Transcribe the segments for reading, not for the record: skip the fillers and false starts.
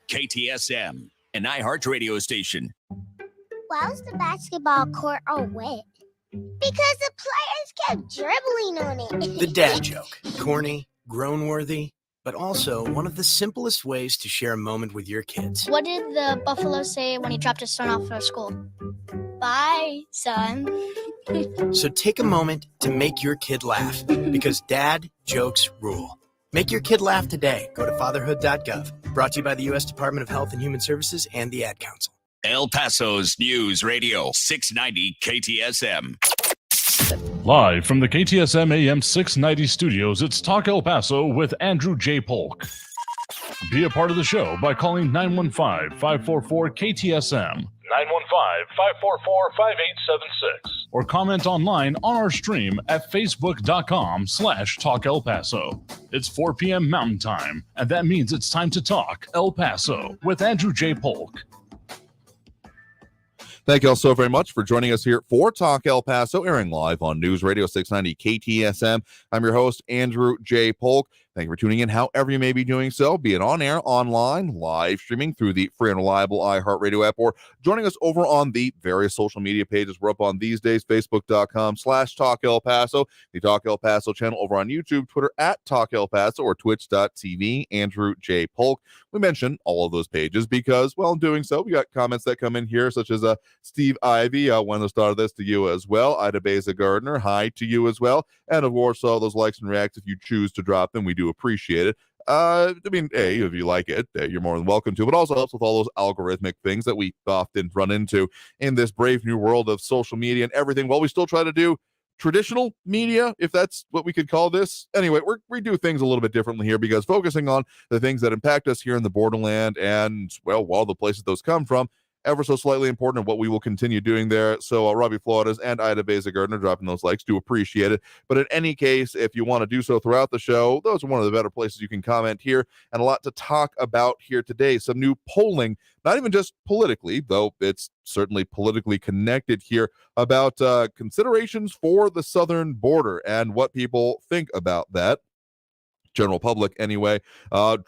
KTSM, an iHeart radio station. Why was the basketball court all wet? Because the players kept dribbling on it. The dad joke. Corny, groan-worthy, but also one of the simplest ways to share a moment with your kids. What did the buffalo say when he dropped his son off at school? Bye, son. So take a moment to make your kid laugh, because dad jokes rule. Make your kid laugh today. Go to fatherhood.gov. Brought to you by the U.S. Department of Health and Human Services and the Ad Council. El Paso's News Radio 690 KTSM. Live from the KTSM AM 690 studios, it's Talk El Paso with Andrew J. Polk. Be a part of the show by calling 915-544-KTSM, 915-544-5876, or comment online on our stream at facebook.com/Talk El Paso. It's 4 p.m. Mountain Time, and that means it's time to talk El Paso with Andrew J. Polk. Thank you all so very much for joining us here for Talk El Paso, airing live on News Radio 690 KTSM. I'm your host, Andrew J. Polk. Thank you for tuning in, however you may be doing so, be it on air, online, live streaming through the free and reliable iHeartRadio app, or joining us over on the various social media pages we're up on these days, facebook.com/Talk El Paso, the Talk El Paso channel over on YouTube, Twitter @Talk El Paso, or twitch.tv, Andrew J. Polk. We mention all of those pages because, well, in doing so, we got comments that come in here, such as Steve Ivy, want to start this to you as well. Ida Beza Gardner, hi to you as well. And of course, all those likes and reacts, if you choose to drop them, we do appreciate it. I mean, hey, if you like it, you're more than welcome to, but also helps with all those algorithmic things that we often run into in this brave new world of social media and everything. Well, we still try to do traditional media, if that's what we could call this. Anyway, we do things a little bit differently here, because focusing on the things that impact us here in the borderland and, well, all the places those come from, ever so slightly important and what we will continue doing there. So Robbie Flores and Ida Beza Gardner dropping those likes, do appreciate it. But in any case, if you want to do so throughout the show, those are one of the better places you can comment here, and a lot to talk about here today. Some new polling, not even just politically, though it's certainly politically connected here, about considerations for the southern border and what people think about that. General public anyway,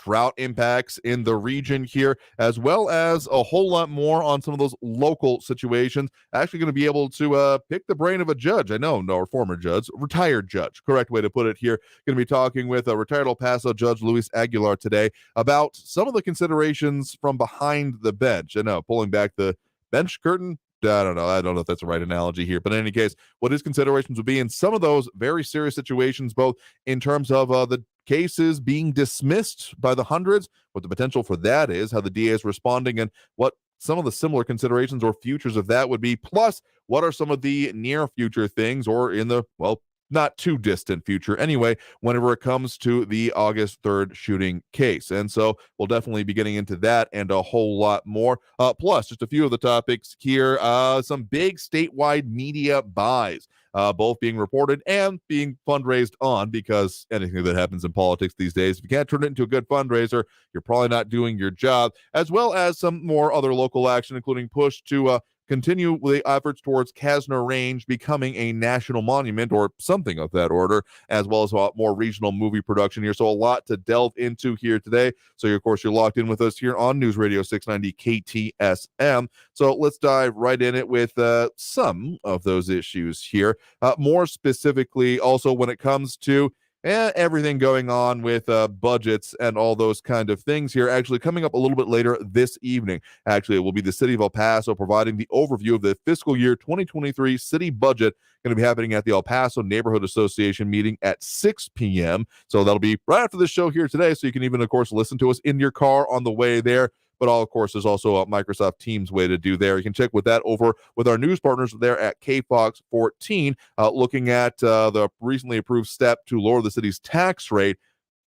drought impacts in the region here, as well as a whole lot more on some of those local situations. Actually going to be able to pick the brain of a judge. I know, no, former judge, retired judge, correct way to put it here. Going to be talking with a retired El Paso Judge Luis Aguilar today about some of the considerations from behind the bench. I know, pulling back the bench curtain, I don't know if that's the right analogy here, but in any case, what his considerations would be in some of those very serious situations, both in terms of the cases being dismissed by the hundreds, what the potential for that is, how the DA is responding, and what some of the similar considerations or futures of that would be, plus what are some of the near future things, or in the, well, not too distant future anyway, whenever it comes to the August 3rd shooting case. And so we'll definitely be getting into that and a whole lot more. Plus, just a few of the topics here, some big statewide media buys, both being reported and being fundraised on, because anything that happens in politics these days, if you can't turn it into a good fundraiser, you're probably not doing your job, as well as some more other local action, including push to continue the efforts towards Kasner Range becoming a national monument or something of that order, as well as a lot more regional movie production here. So a lot to delve into here today. So, of course, you're locked in with us here on News Radio 690 KTSM. So let's dive right in it with some of those issues here. More specifically, also when it comes to everything going on with budgets and all those kind of things here. Actually, coming up a little bit later this evening, actually, it will be the City of El Paso providing the overview of the fiscal year 2023 city budget, going to be happening at the El Paso Neighborhood Association meeting at 6 p.m. So that'll be right after the show here today, so you can even, of course, listen to us in your car on the way there. But of course, there's also a Microsoft Teams way to do there. You can check with that over with our news partners there at KFOX 14, looking at the recently approved step to lower the city's tax rate.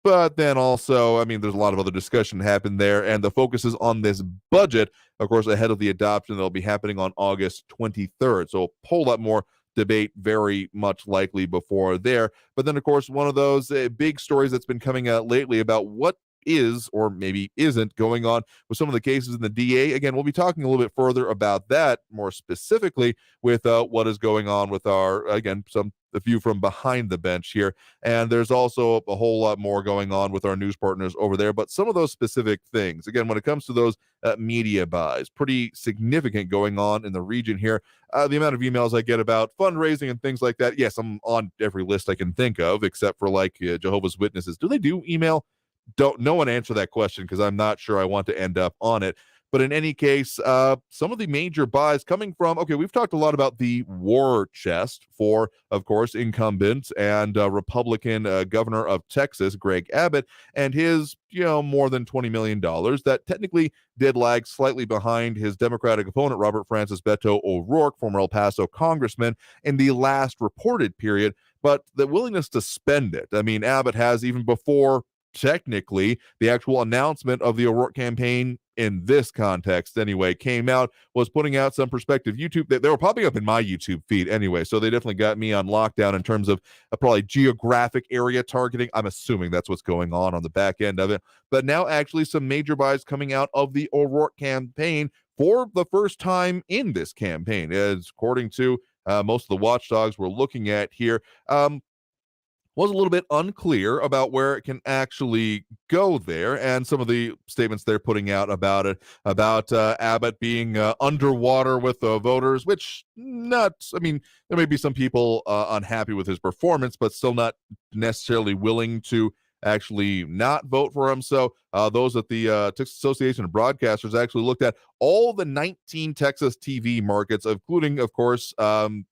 But then also, I mean, there's a lot of other discussion happened there, and the focus is on this budget, of course, ahead of the adoption that'll be happening on August 23rd. So a whole lot more debate very much likely before there. But then, of course, one of those big stories that's been coming out lately about what is or maybe isn't going on with some of the cases in the DA. Again, we'll be talking a little bit further about that more specifically with what is going on with our, again, some the view from behind the bench here. And there's also a whole lot more going on with our news partners over there. But some of those specific things, again, when it comes to those media buys, pretty significant going on in the region here. The amount of emails I get about fundraising and things like that. Yes, I'm on every list I can think of, except for like Jehovah's Witnesses. Do they do email? No one answer that question because I'm not sure I want to end up on it. But in any case, some of the major buys coming from, okay, we've talked a lot about the war chest for, of course, incumbent and Republican governor of Texas, Greg Abbott, and his, more than $20 million that technically did lag slightly behind his Democratic opponent, Robert Francis Beto O'Rourke, former El Paso congressman, in the last reported period. But the willingness to spend it, I mean, Abbott has, even before technically the actual announcement of the O'Rourke campaign in this context anyway came out, was putting out some perspective YouTube that they were popping up in my YouTube feed anyway, so they definitely got me on lockdown in terms of probably geographic area targeting. I'm assuming that's what's going on the back end of it. But now actually some major buys coming out of the O'Rourke campaign for the first time in this campaign, as according to most of the watchdogs we're looking at here. Was a little bit unclear about where it can actually go there, and some of the statements they're putting out about it, about Abbott being underwater with the voters, which there may be some people unhappy with his performance, but still not necessarily willing to actually not vote for him. So those at the Texas Association of Broadcasters actually looked at all the 19 Texas TV markets, including, of course,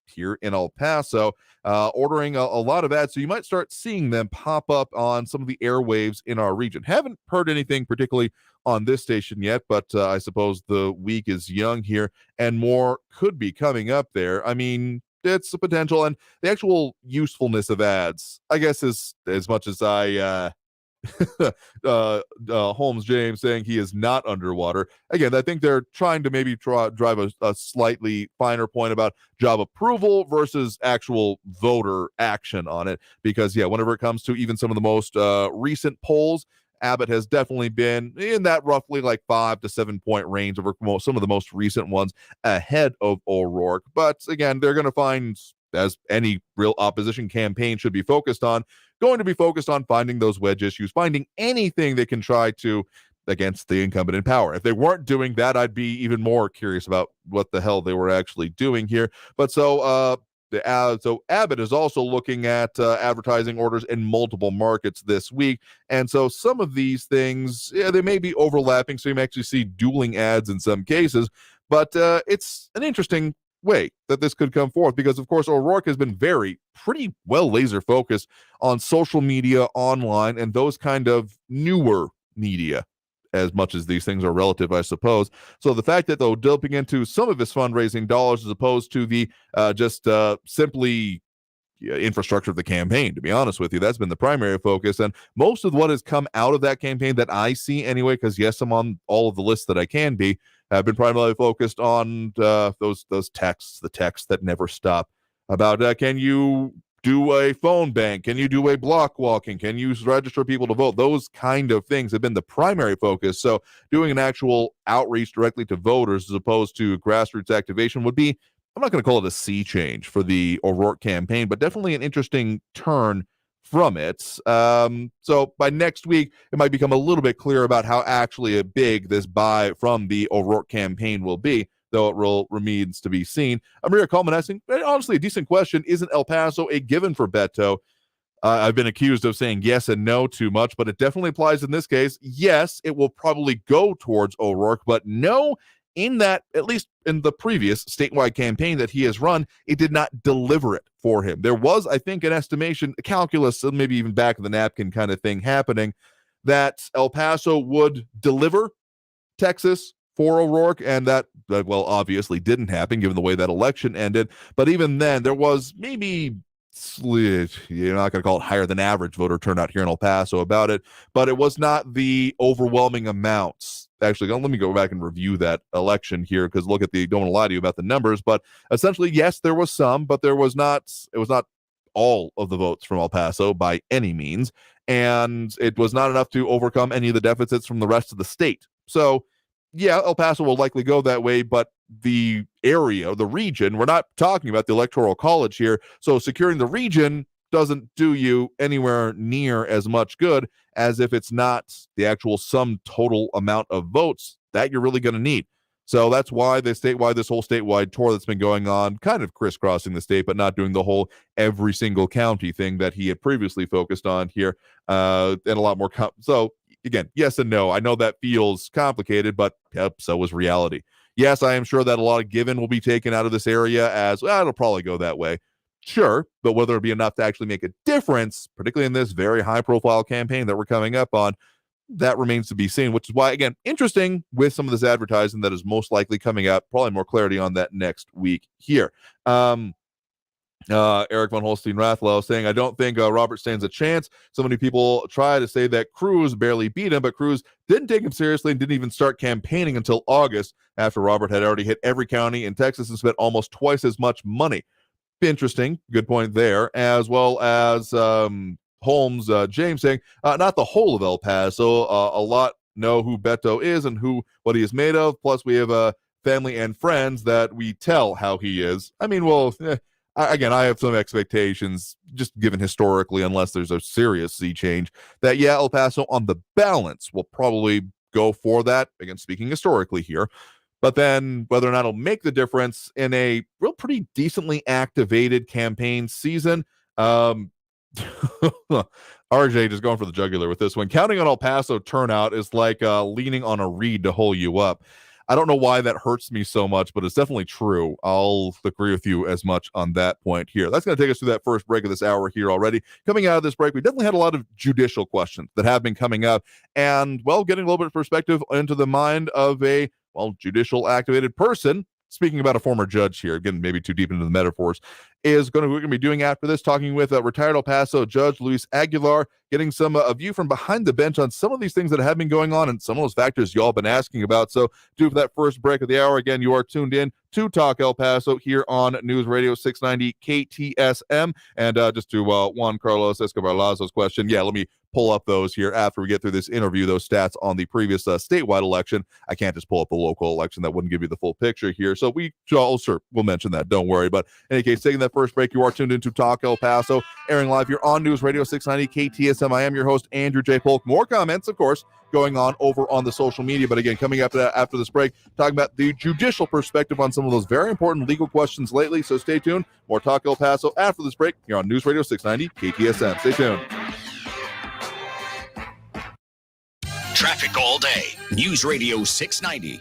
here in El Paso, ordering a lot of ads. So you might start seeing them pop up on some of the airwaves in our region. Haven't heard anything particularly on this station yet, but I suppose the week is young here and more could be coming up there. I mean, it's a potential, and the actual usefulness of ads, I guess, is as much as I Holmes James saying he is not underwater. Again, I think they're trying to maybe drive a slightly finer point about job approval versus actual voter action on it, because whenever it comes to even some of the most recent polls, Abbott has definitely been in that roughly like 5 to 7 point range over some of the most recent ones ahead of O'Rourke. But again, they're going to find, as any real opposition campaign should be focused on, going to be focused on finding those wedge issues, finding anything they can try to against the incumbent in power. If they weren't doing that, I'd be even more curious about what the hell they were actually doing here. But so Abbott is also looking at advertising orders in multiple markets this week. And so some of these things, they may be overlapping, so you may actually see dueling ads in some cases. But it's an interesting way that this could come forth, because, of course, O'Rourke has been pretty well laser focused on social media, online, and those kind of newer media, as much as these things are relative, I suppose. So the fact that they're dipping into some of his fundraising dollars as opposed to the simply infrastructure of the campaign, to be honest with you, that's been the primary focus. And most of what has come out of that campaign that I see anyway, because yes, I'm on all of the lists that I can be, have been primarily focused on those texts, the texts that never stop, about can you do a phone bank? Can you do a block walking? Can you register people to vote? Those kind of things have been the primary focus. So doing an actual outreach directly to voters as opposed to grassroots activation would be, I'm not going to call it a sea change for the O'Rourke campaign, but definitely an interesting turn from it. So by next week, it might become a little bit clearer about how actually big this buy from the O'Rourke campaign will be, though it remains to be seen. Maria Coleman asking, honestly, a decent question. Isn't El Paso a given for Beto? I've been accused of saying yes and no too much, but it definitely applies in this case. Yes, it will probably go towards O'Rourke, but no, in that, at least in the previous statewide campaign that he has run, it did not deliver it for him. There was, I think, an estimation, a calculus, maybe even back of the napkin kind of thing happening, that El Paso would deliver Texas for O'Rourke, and that, well, obviously didn't happen given the way that election ended. But even then, there was maybe, you're not going to call it higher than average voter turnout here in El Paso about it, but it was not the overwhelming amounts. Actually, let me go back and review that election here, because don't want to lie to you about the numbers, but essentially, yes, there was some, but it was not all of the votes from El Paso by any means, and it was not enough to overcome any of the deficits from the rest of the state. So yeah, El Paso will likely go that way, but the area, the region. We're not talking about the Electoral College here. So securing the region doesn't do you anywhere near as much good as if it's not the actual sum total amount of votes that you're really going to need. So that's why this whole statewide tour that's been going on, kind of crisscrossing the state, but not doing the whole every single county thing that he had previously focused on here, and a lot more. So again, yes and no. I know that feels complicated, but yep, so was reality. Yes, I am sure that a lot of given will be taken out of this area as, well, it'll probably go that way. Sure, but whether it be enough to actually make a difference, particularly in this very high-profile campaign that we're coming up on, that remains to be seen, which is why, again, interesting with some of this advertising that is most likely coming up. Probably more clarity on that next week here. Eric von Holstein-Rathlow saying, I don't think Robert stands a chance. So many people try to say that Cruz barely beat him, but Cruz didn't take him seriously and didn't even start campaigning until August, after Robert had already hit every county in Texas and spent almost twice as much money. Interesting. Good point there. As well as Holmes, James saying, not the whole of El Paso. A lot know who Beto is and what he is made of. Plus, we have family and friends that we tell how he is. I mean, well, again, I have some expectations, just given historically, unless there's a serious sea change, that, yeah, El Paso on the balance will probably go for that. Again, speaking historically here. But then whether or not it'll make the difference in a real pretty decently activated campaign season, RJ just going for the jugular with this one. Counting on El Paso turnout is like leaning on a reed to hold you up. I don't know why that hurts me so much, but it's definitely true. I'll agree with you as much on that point here. That's going to take us through that first break of this hour here already. Coming out of this break, we definitely had a lot of judicial questions that have been coming up, and, well, getting a little bit of perspective into the mind of a, well, judicial activated person. Speaking about a former judge here, again, maybe too deep into the metaphors, we're going to be doing after this, talking with retired El Paso Judge Luis Aguilar, getting some a view from behind the bench on some of these things that have been going on and some of those factors y'all been asking about. So, due for that first break of the hour, again, you are tuned in to Talk El Paso here on News Radio 690 KTSM. And just to Juan Carlos Escobar Lazo's question, yeah, let me pull up those here after we get through this interview, those stats on the previous statewide election. I can't just pull up the local election. That wouldn't give you the full picture here. So we'll mention that. Don't worry. But in any case, taking that first break, you are tuned into Talk El Paso, airing live here on News Radio 690 KTSM. I am your host, Andrew J. Polk. More comments, of course, going on over on the social media. But again, coming up after this break, talking about the judicial perspective on some of those very important legal questions lately. So stay tuned. More Talk El Paso after this break here on News Radio 690 KTSM. Stay tuned. Traffic all day. News Radio 690.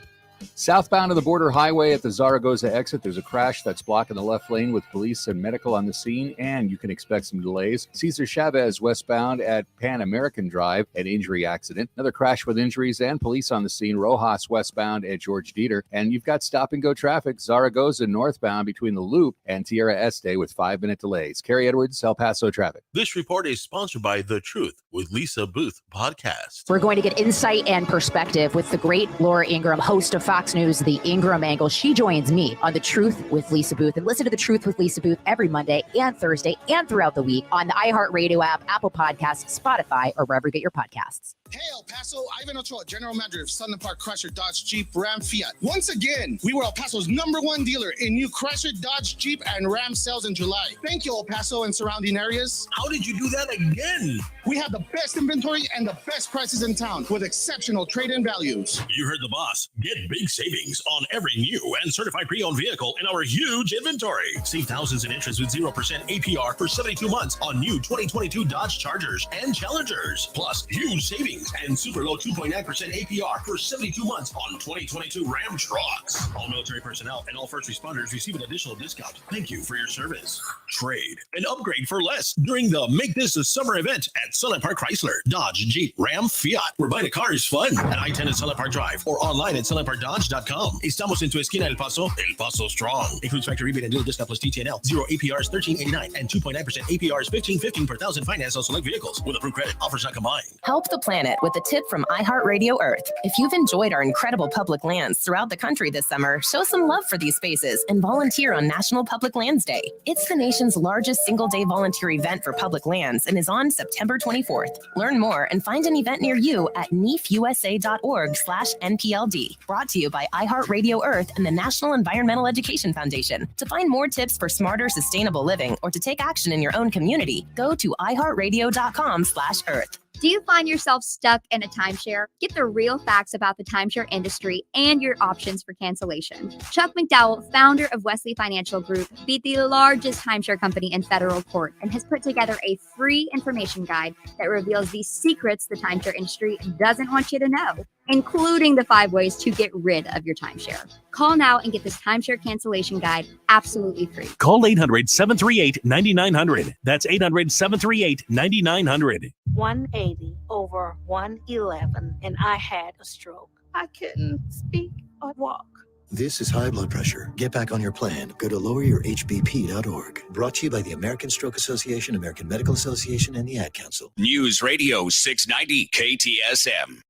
Southbound of the border highway at the Zaragoza exit, there's a crash that's blocking the left lane with police and medical on the scene, and you can expect some delays. Cesar Chavez westbound at Pan American Drive, an injury accident. Another crash with injuries and police on the scene. Rojas westbound at George Dieter. And you've got stop-and-go traffic, Zaragoza northbound between the Loop and Tierra Este with 5-minute delays. Kerry Edwards, El Paso traffic. This report is sponsored by The Truth with Lisa Booth podcast. We're going to get insight and perspective with the great Laura Ingraham, host of Fox News, The Ingraham Angle. She joins me on The Truth with Lisa Booth. And listen to The Truth with Lisa Booth every Monday and Thursday and throughout the week on the iHeartRadio app, Apple Podcasts, Spotify, or wherever you get your podcasts. Hey, El Paso, Ivan Ochoa, General Manager of Sunland Park Chrysler Dodge Jeep Ram Fiat. Once again, we were El Paso's #1 dealer in new Chrysler Dodge Jeep and Ram sales in July. Thank you, El Paso and surrounding areas. How did you do that again? We have the best inventory and the best prices in town with exceptional trade-in values. You heard the boss. Get big savings on every new and certified pre-owned vehicle in our huge inventory. Save thousands in interest with 0% APR for 72 months on new 2022 Dodge Chargers and Challengers. Plus, huge savings and super low 2.9% APR for 72 months on 2022 Ram trucks. All military personnel and all first responders receive an additional discount. Thank you for your service. Trade and upgrade for less during the Make This a Summer event at Sunland Park Chrysler, Dodge, Jeep, Ram, Fiat. Where buying a car is fun at I-10 at Sunland Park Drive or online at sunlandparkdodge.com. Estamos en tu esquina El Paso strong. Includes factory rebate and dealer discount plus TTNL. 0 APR is $13.89 and 2.9% APR is $15.15 per thousand finance on select vehicles with approved credit. Offers not combined. Help the planet minute with a tip from iHeartRadio Earth. If you've enjoyed our incredible public lands throughout the country this summer, show some love for these spaces and volunteer on National Public Lands Day. It's the nation's largest single-day volunteer event for public lands and is on September 24th. Learn more and find an event near you at nefusa.org/NPLD. Brought to you by iHeartRadio Earth and the National Environmental Education Foundation. To find more tips for smarter, sustainable living or to take action in your own community, go to iHeartRadio.com/Earth. Do you find yourself stuck in a timeshare? Get the real facts about the timeshare industry and your options for cancellation. Chuck McDowell, founder of Wesley Financial Group, beat the largest timeshare company in federal court and has put together a free information guide that reveals the secrets the timeshare industry doesn't want you to know, including the 5 ways to get rid of your timeshare. Call now and get this timeshare cancellation guide absolutely free. Call 800-738-9900. That's 800-738-9900. 180 over 111, and I had a stroke. I couldn't speak or walk. This is high blood pressure. Get back on your plan. Go to loweryourhbp.org. Brought to you by the American Stroke Association, American Medical Association, and the Ad Council. News Radio 690 KTSM.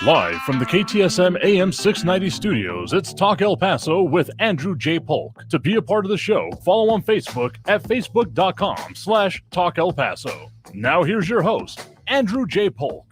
Live from the KTSM AM 690 studios, it's Talk El Paso with Andrew J. Polk. To be a part of the show, follow on Facebook at facebook.com/Talk El Paso. Now here's your host, Andrew J. Polk.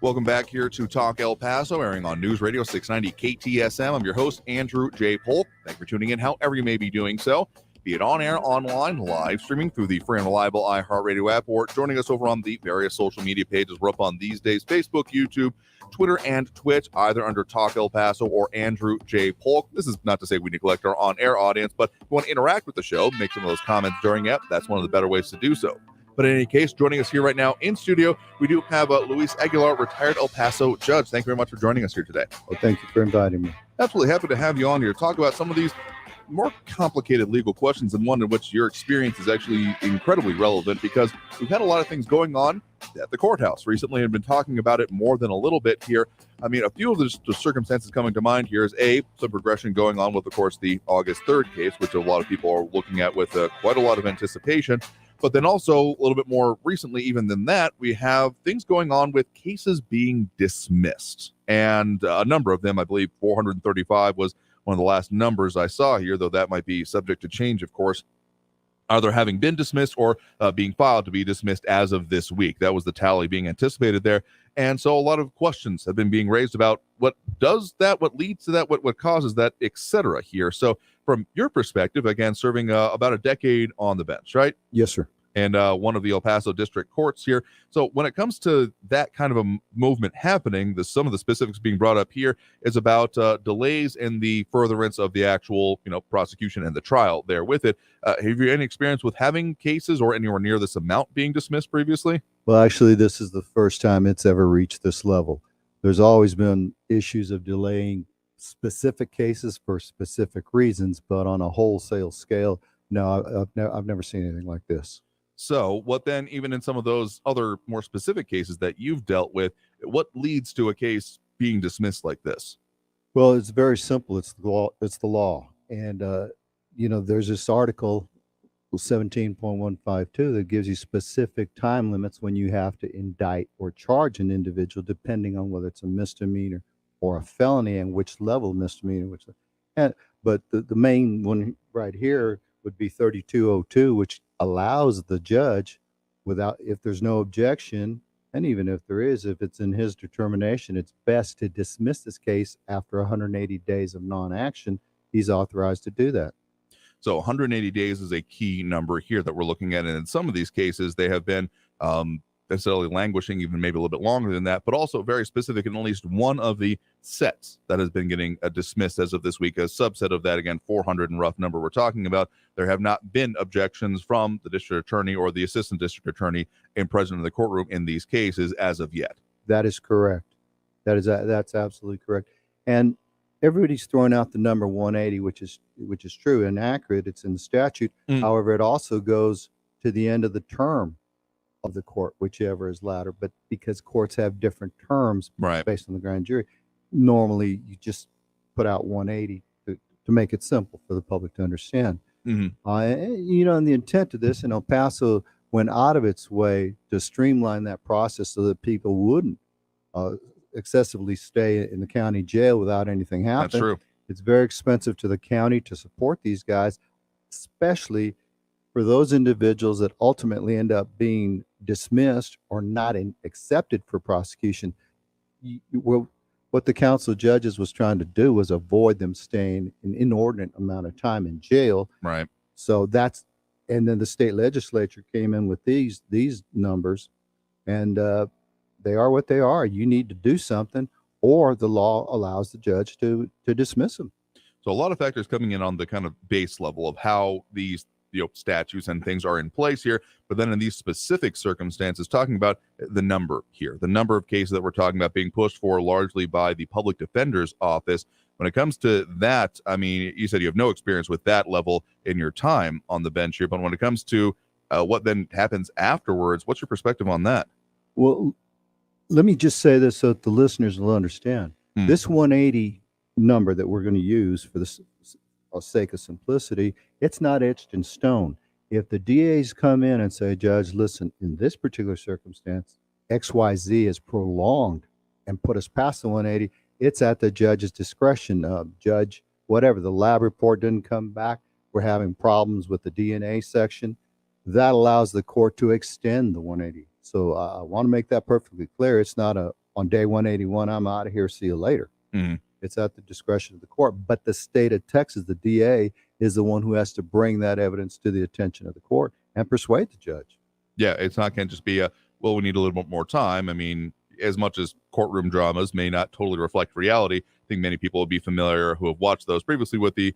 Welcome back here to Talk El Paso, airing on News Radio 690 KTSM. I'm your host, Andrew J. Polk. Thank you for tuning in, however you may be doing so. Be it on air, online, live streaming through the free and reliable iHeartRadio app, or joining us over on the various social media pages. We're up on these days: Facebook, YouTube, Twitter, and Twitch, either under Talk El Paso or Andrew J. Polk. This is not to say we neglect our on-air audience, but if you want to interact with the show, make some of those comments during it. That's one of the better ways to do so. But in any case, joining us here right now in studio, we do have Luis Aguilar, retired El Paso judge. Thank you very much for joining us here today. Well, thank you for inviting me. Absolutely happy to have you on here to talk about some of these more complicated legal questions, and one in which your experience is actually incredibly relevant, because we've had a lot of things going on at the courthouse recently and been talking about it more than a little bit here. I mean, a few of the circumstances coming to mind here is some progression going on with, of course, the August 3rd case, which a lot of people are looking at with quite a lot of anticipation. But then also a little bit more recently, even than that, we have things going on with cases being dismissed. And a number of them, I believe 435 was one of the last numbers I saw here, though that might be subject to change, of course, either having been dismissed or being filed to be dismissed as of this week. That was the tally being anticipated there. And so a lot of questions have been being raised about what does that, what leads to that, what causes that, etc. here. So from your perspective, again, serving about a decade on the bench, right? Yes, sir. And one of the El Paso district courts here. So when it comes to that kind of a movement happening, some of the specifics being brought up here is about delays in the furtherance of the actual, prosecution and the trial there with it. Have you any experience with having cases or anywhere near this amount being dismissed previously? Well, actually, this is the first time it's ever reached this level. There's always been issues of delaying specific cases for specific reasons, but on a wholesale scale, no, I've never seen anything like this. So what then, even in some of those other more specific cases that you've dealt with, what leads to a case being dismissed like this? Well, it's very simple. It's the law. And, there's this article, 17.152, that gives you specific time limits when you have to indict or charge an individual, depending on whether it's a misdemeanor or a felony and which level misdemeanor. But the main one right here would be 3202, which allows the judge, if there's no objection, and even if there is, if it's in his determination, it's best to dismiss this case after 180 days of non-action. He's authorized to do that. So 180 days is a key number here that we're looking at. And in some of these cases, they have been necessarily languishing even maybe a little bit longer than that, but also very specific in at least one of the sets that has been getting dismissed as of this week. A subset of that, again, 400 and rough number we're talking about. There have not been objections from the district attorney or the assistant district attorney and president of the courtroom in these cases as of yet. That is correct. That's absolutely correct. And everybody's throwing out the number 180, which is true and accurate. It's in the statute. However, it also goes to the end of the term of the court, whichever is latter. But because courts have different terms based on the grand jury, normally you just put out 180 to make it simple for the public to understand. And the intent of this in El Paso went out of its way to streamline that process so that people wouldn't excessively stay in the county jail without anything happening. That's true. It's very expensive to the county to support these guys, especially for those individuals that ultimately end up being dismissed or not accepted for prosecution. What the council of judges was trying to do was avoid them staying an inordinate amount of time in jail. Right. So and then the state legislature came in with these numbers, and they are what they are. You need to do something, or the law allows the judge to dismiss them. So a lot of factors coming in on the kind of base level of how these statutes and things are in place here, but then in these specific circumstances, talking about the number here, the number of cases that we're talking about being pushed for largely by the public defender's office. When it comes to that, I mean, you said you have no experience with that level in your time on the bench here, but when it comes to what then happens afterwards, what's your perspective on that? Well, let me just say this so that the listeners will understand. This 180 number that we're going to use for the sake of simplicity, it's not etched in stone. If the DAs come in and say, Judge, listen, in this particular circumstance, XYZ is prolonged and put us past the 180, it's at the judge's discretion. Judge, whatever, the lab report didn't come back, we're having problems with the DNA section, that allows the court to extend the 180. So I want to make that perfectly clear. It's not on day 181, I'm out of here, see you later. It's at the discretion of the court. But the state of Texas, the DA, is the one who has to bring that evidence to the attention of the court and persuade the judge. Yeah, it's not going to just be we need a little bit more time. I mean, as much as courtroom dramas may not totally reflect reality, I think many people will be familiar who have watched those previously with there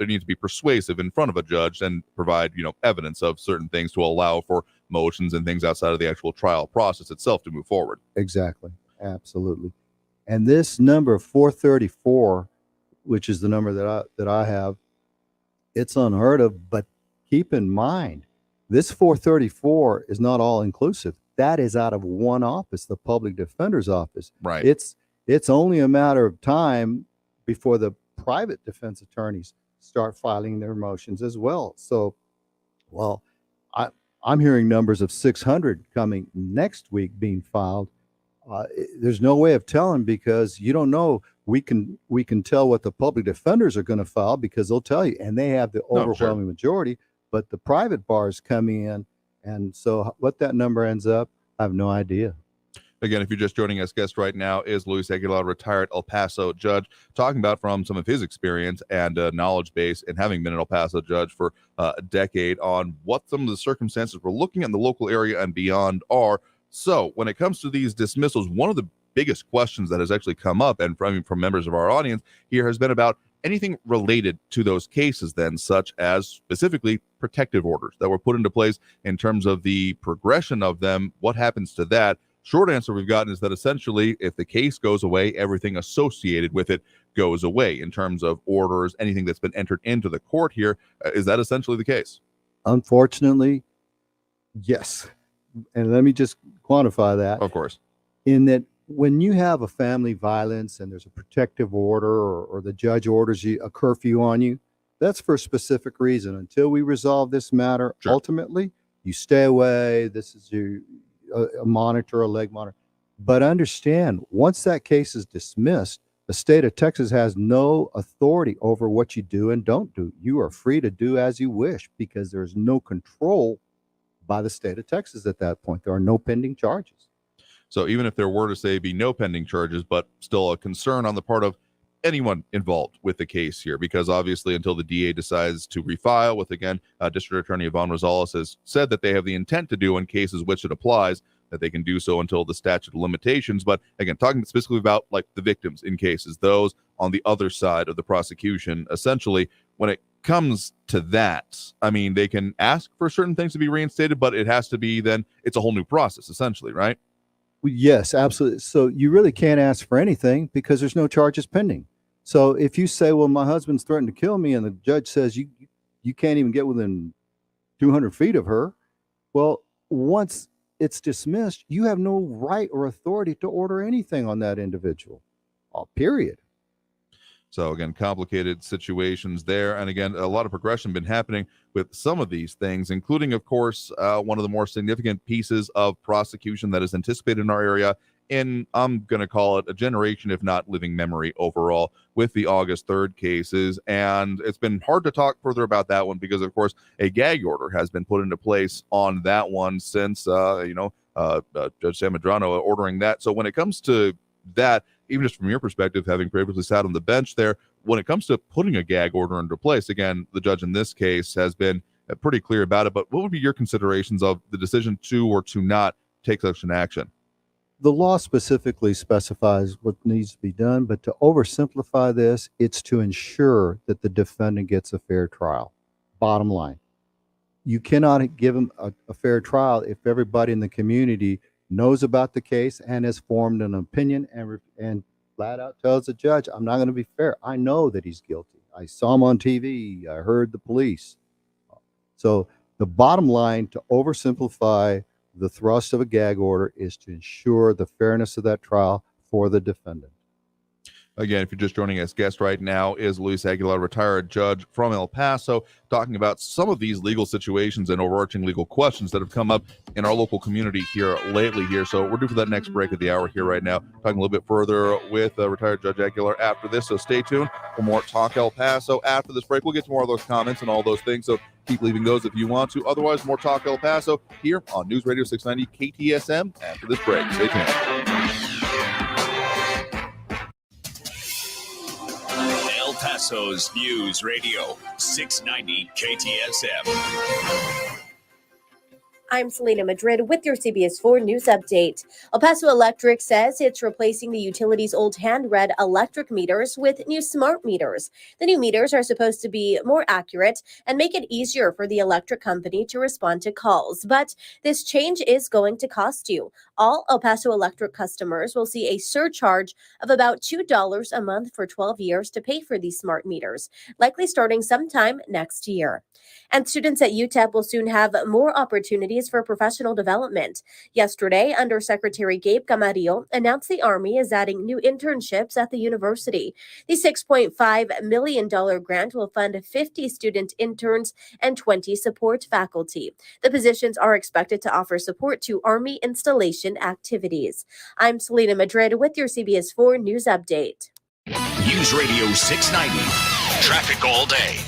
needs to be persuasive in front of a judge and provide, evidence of certain things to allow for motions and things outside of the actual trial process itself to move forward. Exactly. Absolutely. And this number 434, which is the number that I have, it's unheard of, but keep in mind, this 434 is not all inclusive. That is out of one office, the public defender's office. Right. It's only a matter of time before the private defense attorneys start filing their motions as well. So, I'm hearing numbers of 600 coming next week being filed. There's no way of telling because you don't know. We can tell what the public defenders are going to file because they'll tell you, and they have the overwhelming majority. But the private bars coming in, and so what that number ends up, I have no idea. Again, if you're just joining us, guest right now is Luis Aguilar, retired El Paso judge, talking about from some of his experience and knowledge base and having been an El Paso judge for a decade on what some of the circumstances we're looking at in the local area and beyond are. So when it comes to these dismissals, one of the biggest questions that has actually come up and from members of our audience here has been about anything related to those cases then, such as specifically protective orders that were put into place in terms of the progression of them. What happens to that? Short answer we've gotten is that essentially if the case goes away, everything associated with it goes away in terms of orders, anything that's been entered into the court here. Is that essentially the case? Unfortunately, Yes. And let me just quantify that. Of course. In that when you have a family violence and there's a protective order or the judge orders a curfew on you, that's for a specific reason. Until we resolve this matter, ultimately, you stay away. This is a monitor, a leg monitor. But understand, once that case is dismissed, the state of Texas has no authority over what you do and don't do. You are free to do as you wish because there's no control by the state of Texas at that point. There are no pending charges. So even if there were to say be no pending charges, but still a concern on the part of anyone involved with the case here, because obviously until the DA decides to refile with, again, District Attorney Yvonne Rosales has said that they have the intent to do in cases which it applies, that they can do so until the statute of limitations. But again, talking specifically about like the victims in cases, those on the other side of the prosecution, essentially when it comes to that, I mean, they can ask for certain things to be reinstated, but it has to be then it's a whole new process essentially, right? Yes, absolutely. So you really can't ask for anything because there's no charges pending. So if you say, well, my husband's threatened to kill me, and the judge says you can't even get within 200 feet of her, well, once it's dismissed, you have no right or authority to order anything on that individual, period. So again, complicated situations there. And again, a lot of progression been happening with some of these things, including, of course, one of the more significant pieces of prosecution that is anticipated in our area in, I'm going to call it a generation, if not living memory overall, with the August 3rd cases. And it's been hard to talk further about that one because, of course, a gag order has been put into place on that one since, Judge Sam Medrano ordering that. So when it comes to that, even just from your perspective, having previously sat on the bench there, when it comes to putting a gag order into place, again, the judge in this case has been pretty clear about it. But what would be your considerations of the decision to or to not take such an action? The law specifically specifies what needs to be done, but to oversimplify this, it's to ensure that the defendant gets a fair trial. Bottom line. You cannot give him a fair trial if everybody in the community knows about the case and has formed an opinion and flat out tells the judge, I'm not going to be fair. I know that he's guilty. I saw him on TV. I heard the police. So the bottom line, to oversimplify the thrust of a gag order, is to ensure the fairness of that trial for the defendant. Again, if you're just joining us, guest right now is Luis Aguilar, retired judge from El Paso, talking about some of these legal situations and overarching legal questions that have come up in our local community here lately here. So we're due for that next break of the hour here right now, talking a little bit further with retired Judge Aguilar after this. So stay tuned for more Talk El Paso after this break. We'll get to more of those comments and all those things. So keep leaving those if you want to. Otherwise, more Talk El Paso here on News Radio 690 KTSM after this break. Stay tuned. El Paso's News Radio 690 KTSM. I'm Selena Madrid with your CBS 4 News Update. El Paso Electric says it's replacing the utility's old hand-read electric meters with new smart meters. The new meters are supposed to be more accurate and make it easier for the electric company to respond to calls. But this change is going to cost you. All El Paso Electric customers will see a surcharge of about $2 a month for 12 years to pay for these smart meters, likely starting sometime next year. And students at UTEP will soon have more opportunities for professional development. Yesterday, Undersecretary Gabe Camarillo announced the Army is adding new internships at the university. The $6.5 million grant will fund 50 student interns and 20 support faculty. The positions are expected to offer support to Army installation activities. I'm Selena Madrid with your CBS 4 News Update. News Radio 690. Traffic all day.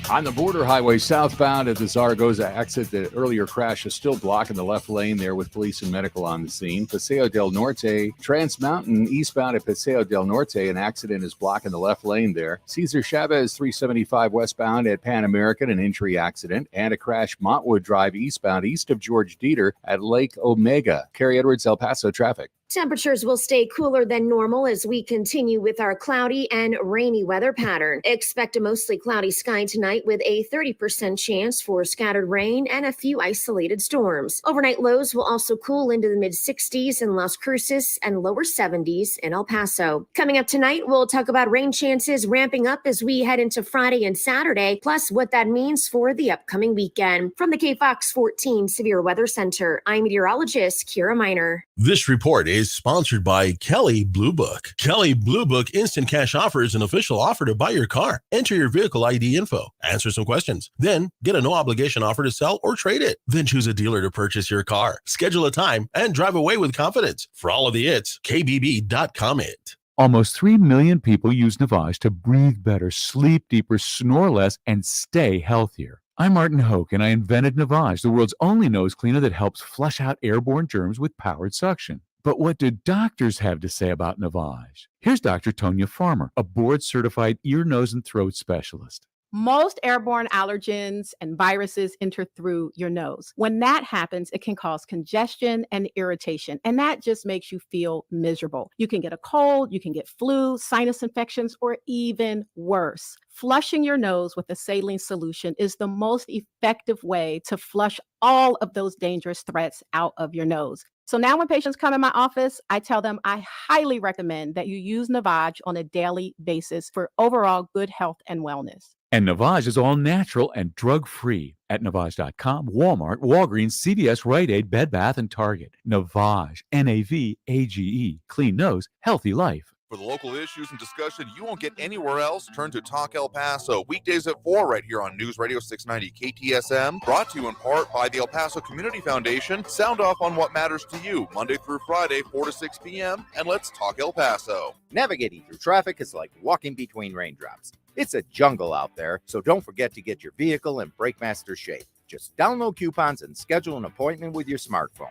On the border highway southbound at the Zaragoza exit, the earlier crash is still blocking the left lane there with police and medical on the scene. Paseo del Norte, Trans Mountain eastbound at Paseo del Norte, an accident is blocking the left lane there. Cesar Chavez 375 westbound at Pan American, an injury accident, and a crash Montwood Drive eastbound east of George Dieter at Lake Omega. Carrie Edwards, El Paso traffic. Temperatures will stay cooler than normal as we continue with our cloudy and rainy weather pattern. Expect a mostly cloudy sky tonight with a 30% chance for scattered rain and a few isolated storms. Overnight lows will also cool into the mid-60s in Las Cruces and lower 70s in El Paso. Coming up tonight, we'll talk about rain chances ramping up as we head into Friday and Saturday, plus what that means for the upcoming weekend. From the KFOX 14 Severe Weather Center, I'm meteorologist Kira Miner. This report is sponsored by Kelly Blue Book. Kelly Blue Book Instant Cash Offer is an official offer to buy your car. Enter your vehicle ID info, answer some questions, then get a no obligation offer to sell or trade it. Then choose a dealer to purchase your car. Schedule a time and drive away with confidence. For all of the it's KBB.com it. Almost 3 million people use Navage to breathe better, sleep deeper, snore less, and stay healthier. I'm Martin Hoke, and I invented Navage, the world's only nose cleaner that helps flush out airborne germs with powered suction. But what do doctors have to say about Navage? Here's Dr. Tonya Farmer, a board-certified ear, nose, and throat specialist. Most airborne allergens and viruses enter through your nose. When that happens, it can cause congestion and irritation, and that just makes you feel miserable. You can get a cold, you can get flu, sinus infections, or even worse. Flushing your nose with a saline solution is the most effective way to flush all of those dangerous threats out of your nose. So now when patients come in my office, I tell them I highly recommend that you use Navage on a daily basis for overall good health and wellness. And Navage is all natural and drug-free at Navage.com, Walmart, Walgreens, CVS, Rite Aid, Bed Bath, and Target. Navage, Navage, clean nose, healthy life. For the local issues and discussion you won't get anywhere else, turn to Talk El Paso, weekdays at 4 right here on News Radio 690 KTSM, brought to you in part by the El Paso Community Foundation. Sound off on what matters to you, Monday through Friday, 4 to 6 p.m., and let's talk El Paso. Navigating through traffic is like walking between raindrops. It's a jungle out there, so don't forget to get your vehicle in BrakeMaster shape. Just download coupons and schedule an appointment with your smartphone.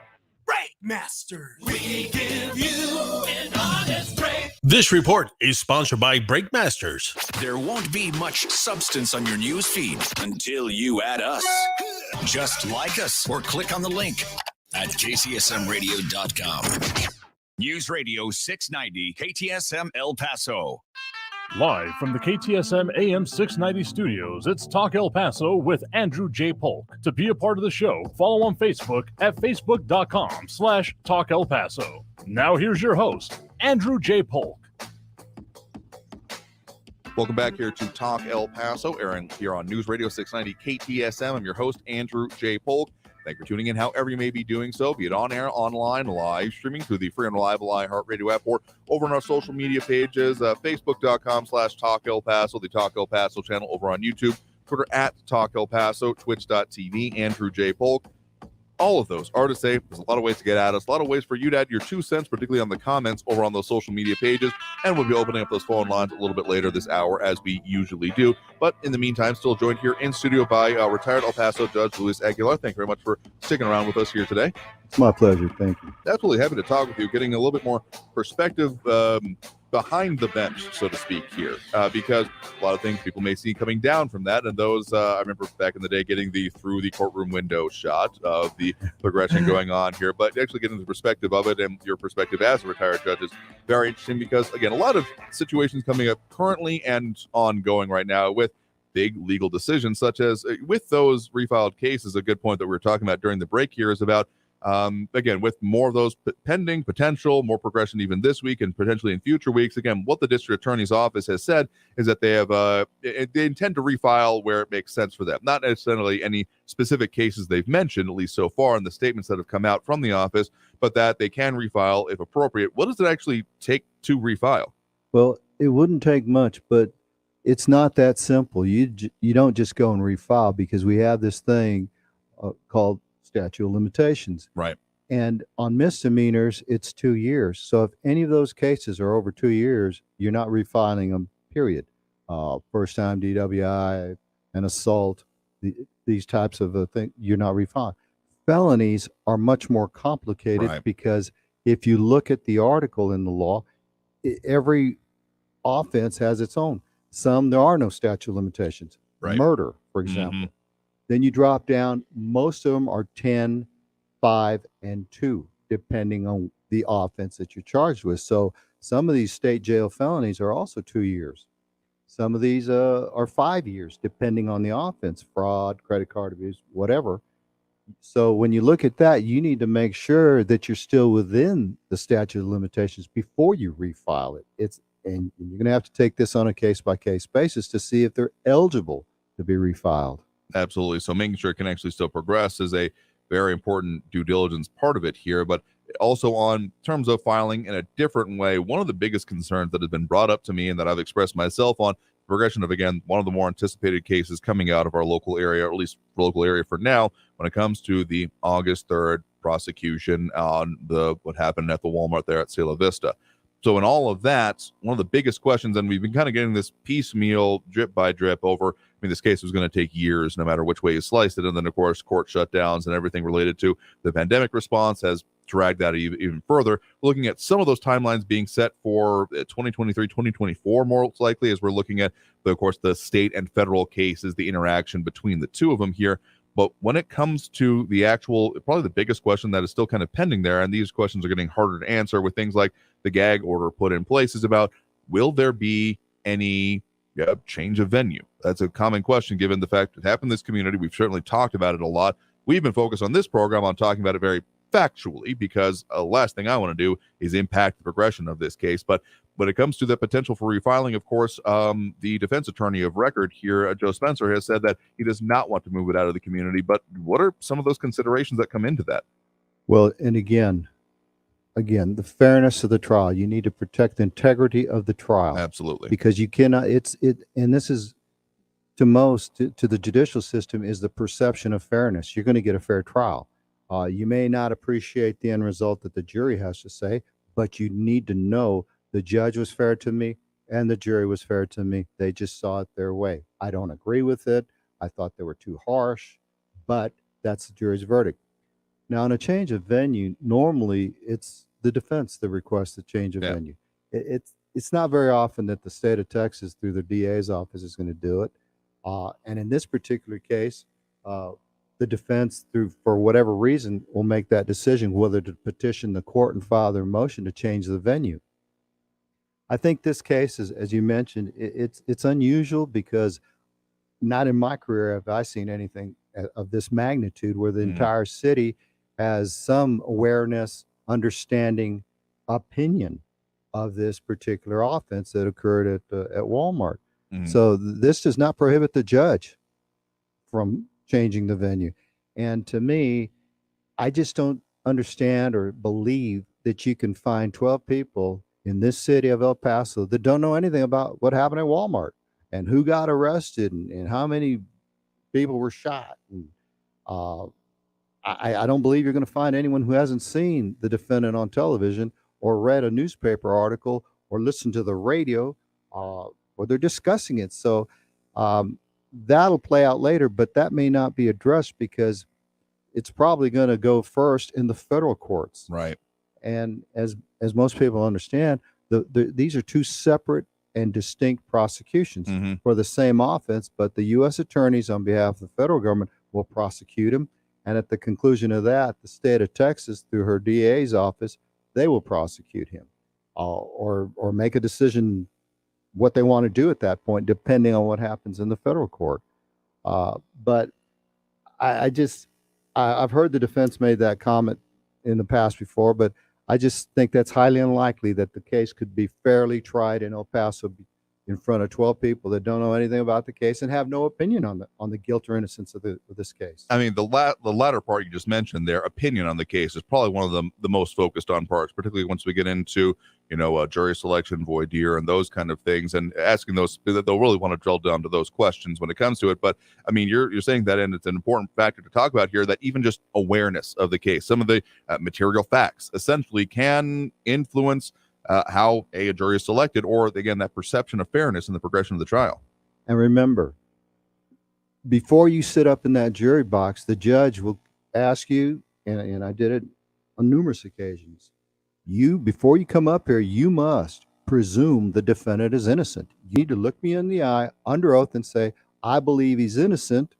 BrakeMaster, we give you an honest break. This report is sponsored by BrakeMasters. There won't be much substance on your news feed until you add us. Just like us or click on the link at kcsmradio.com. News Radio 690 KTSM El Paso. Live from the KTSM AM 690 studios, it's Talk El Paso with Andrew J. Polk. To be a part of the show, follow on Facebook at facebook.com/Talk El Paso. Now here's your host, Andrew J. Polk. Welcome back here to Talk El Paso, airing here on News Radio 690 KTSM. I'm your host, Andrew J. Polk. Thank you for tuning in however you may be doing so, be it on air, online, live streaming through the free and reliable iHeartRadio app, or over on our social media pages, facebook.com/Talk El Paso, the Talk El Paso channel over on YouTube, Twitter at Talk El Paso, twitch.tv, Andrew J. Polk. All of those are to say, there's a lot of ways to get at us, a lot of ways for you to add your 2 cents, particularly on the comments over on those social media pages, and we'll be opening up those phone lines a little bit later this hour, as we usually do. But in the meantime, still joined here in studio by retired El Paso Judge Luis Aguilar. Thank you very much for sticking around with us here today. It's my pleasure. Thank you. Absolutely happy to talk with you, getting a little bit more perspective behind the bench, so to speak, here, because a lot of things people may see coming down from that, and those I remember back in the day getting the through the courtroom window shot of the progression going on here, but actually getting the perspective of it and your perspective as a retired judge is very interesting, because again, a lot of situations coming up currently and ongoing right now with big legal decisions, such as with those refiled cases. A good point that we were talking about during the break here is about again, with more of those pending, potential, more progression even this week and potentially in future weeks. Again, what the district attorney's office has said is that they have they intend to refile where it makes sense for them. Not necessarily any specific cases they've mentioned, at least so far in the statements that have come out from the office, but that they can refile if appropriate. What does it actually take to refile? Well, it wouldn't take much, but it's not that simple. You don't just go and refile, because we have this thing called statute of limitations. Right. And on misdemeanors, it's 2 years. So if any of those cases are over 2 years, you're not refiling them, period. First time DWI, an assault, these types of things, you're not refiling. Felonies are much more complicated, Right. because if you look at the article in the law, every offense has its own. Some, there are no statute of limitations. Right. Murder, for example. Then you drop down, most of them are 10, 5, and 2, depending on the offense that you're charged with. So some of these state jail felonies are also 2 years. Some of these are 5 years, depending on the offense, fraud, credit card abuse, whatever. So when you look at that, you need to make sure that you're still within the statute of limitations before you refile it. And you're going to have to take this on a case-by-case basis to see if they're eligible to be refiled. Absolutely. So making sure it can actually still progress is a very important due diligence part of it here. But also on terms of filing in a different way, one of the biggest concerns that has been brought up to me and that I've expressed myself on progression of, again, one of the more anticipated cases coming out of our local area, or at least local area for now, when it comes to the August 3rd prosecution on what happened at the Walmart there at Cielo Vista. So in all of that, one of the biggest questions, and we've been kind of getting this piecemeal, drip by drip over, this case was going to take years, no matter which way you sliced it. And then, of course, court shutdowns and everything related to the pandemic response has dragged that even further. Looking at some of those timelines being set for 2023, 2024, more likely, as we're looking at, of course, the state and federal cases, the interaction between the two of them here. But when it comes to the actual, probably the biggest question that is still kind of pending there, and these questions are getting harder to answer with things like the gag order put in place, is about, will there be any change of venue? That's a common question given the fact it happened in this community. We've certainly talked about it a lot. We've been focused on this program on talking about it very factually, because last thing I want to do is impact the progression of this case. But when it comes to the potential for refiling, of course, the defense attorney of record here, Joe Spencer, has said that he does not want to move it out of the community. But what are some of those considerations that come into that? Well, and again, again, the fairness of the trial. You need to protect the integrity of the trial. Absolutely. Because you cannot, and this is to the judicial system, is the perception of fairness. You're going to get a fair trial. You may not appreciate the end result that the jury has to say, but you need to know the judge was fair to me and the jury was fair to me. They just saw it their way. I don't agree with it. I thought they were too harsh, but that's the jury's verdict. Now, in a change of venue, normally it's the defense that requests a change of venue. It's not very often that the state of Texas, through the DA's office, is going to do it. And in this particular case, the defense, for whatever reason, will make that decision whether to petition the court and file their motion to change the venue. I think this case, as you mentioned, it's unusual because not in my career have I seen anything of this magnitude where the entire city has some awareness, understanding, opinion of this particular offense that occurred at Walmart. So this does not prohibit the judge from changing the venue. And to me, I just don't understand or believe that you can find 12 people in this city of El Paso that don't know anything about what happened at Walmart and who got arrested and how many people were shot. And I don't believe you're going to find anyone who hasn't seen the defendant on television or read a newspaper article or listened to the radio or they're discussing it. So that'll play out later, but that may not be addressed because it's probably going to go first in the federal courts. Right. And as most people understand, these are two separate and distinct prosecutions for the same offense, but the U.S. attorneys on behalf of the federal government will prosecute him. And at the conclusion of that, the state of Texas, through her DA's office, they will prosecute him or make a decision what they want to do at that point, depending on what happens in the federal court. But I've heard the defense made that comment in the past before, but I just think that's highly unlikely that the case could be fairly tried in El Paso in front of 12 people that don't know anything about the case and have no opinion on the guilt or innocence of this case. I mean, the latter part you just mentioned, their opinion on the case is probably one of the most focused on parts, particularly once we get into, jury selection, voir dire, and those kind of things, and asking those, they'll really want to drill down to those questions when it comes to it. But I mean, you're saying that, and it's an important factor to talk about here, that even just awareness of the case, some of the material facts essentially can influence how a jury is selected, or again, that perception of fairness in the progression of the trial. And remember, before you sit up in that jury box, the judge will ask you, and I did it on numerous occasions, before you come up here, you must presume the defendant is innocent. You need to look me in the eye under oath and say, I believe he's innocent,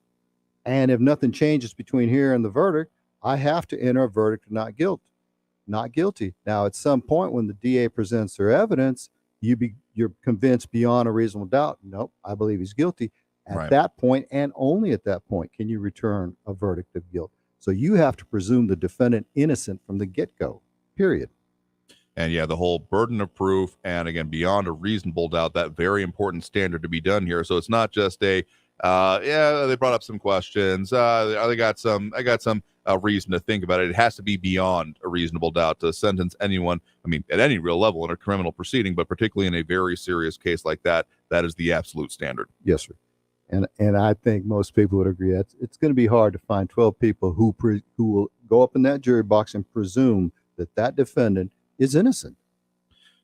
and if nothing changes between here and the verdict, I have to enter a verdict of not guilty. Now, at some point when the DA presents their evidence, you're convinced beyond a reasonable doubt, nope, I believe he's guilty. At that point, and only at that point, can you return a verdict of guilt. So you have to presume the defendant innocent from the get-go, period. And yeah, the whole burden of proof, and again, beyond a reasonable doubt, that very important standard to be done here. So it's not just they brought up some questions. I got some reason to think about it. It has to be beyond a reasonable doubt to sentence anyone. I mean, at any real level in a criminal proceeding, but particularly in a very serious case like that, that is the absolute standard. Yes, sir. And I think most people would agree that it's going to be hard to find 12 people who will go up in that jury box and presume that defendant is innocent.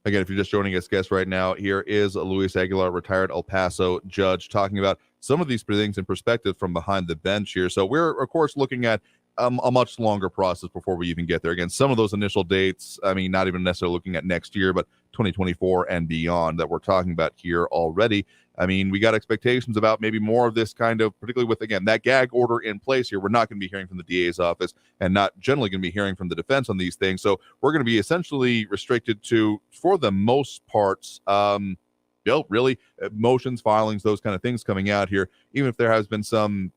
Again, if you're just joining us, guest right now, here is Luis Aguilar, retired El Paso judge, talking about some of these things in perspective from behind the bench here. So we're, of course, looking at a much longer process before we even get there. Again, some of those initial dates, I mean, not even necessarily looking at next year, but 2024 and beyond that we're talking about here already. I mean, we got expectations about maybe more of this kind of, particularly with, again, that gag order in place here. We're not going to be hearing from the DA's office and not generally going to be hearing from the defense on these things. So we're going to be essentially restricted to, for the most parts, really motions, filings, those kind of things coming out here, even if there has been some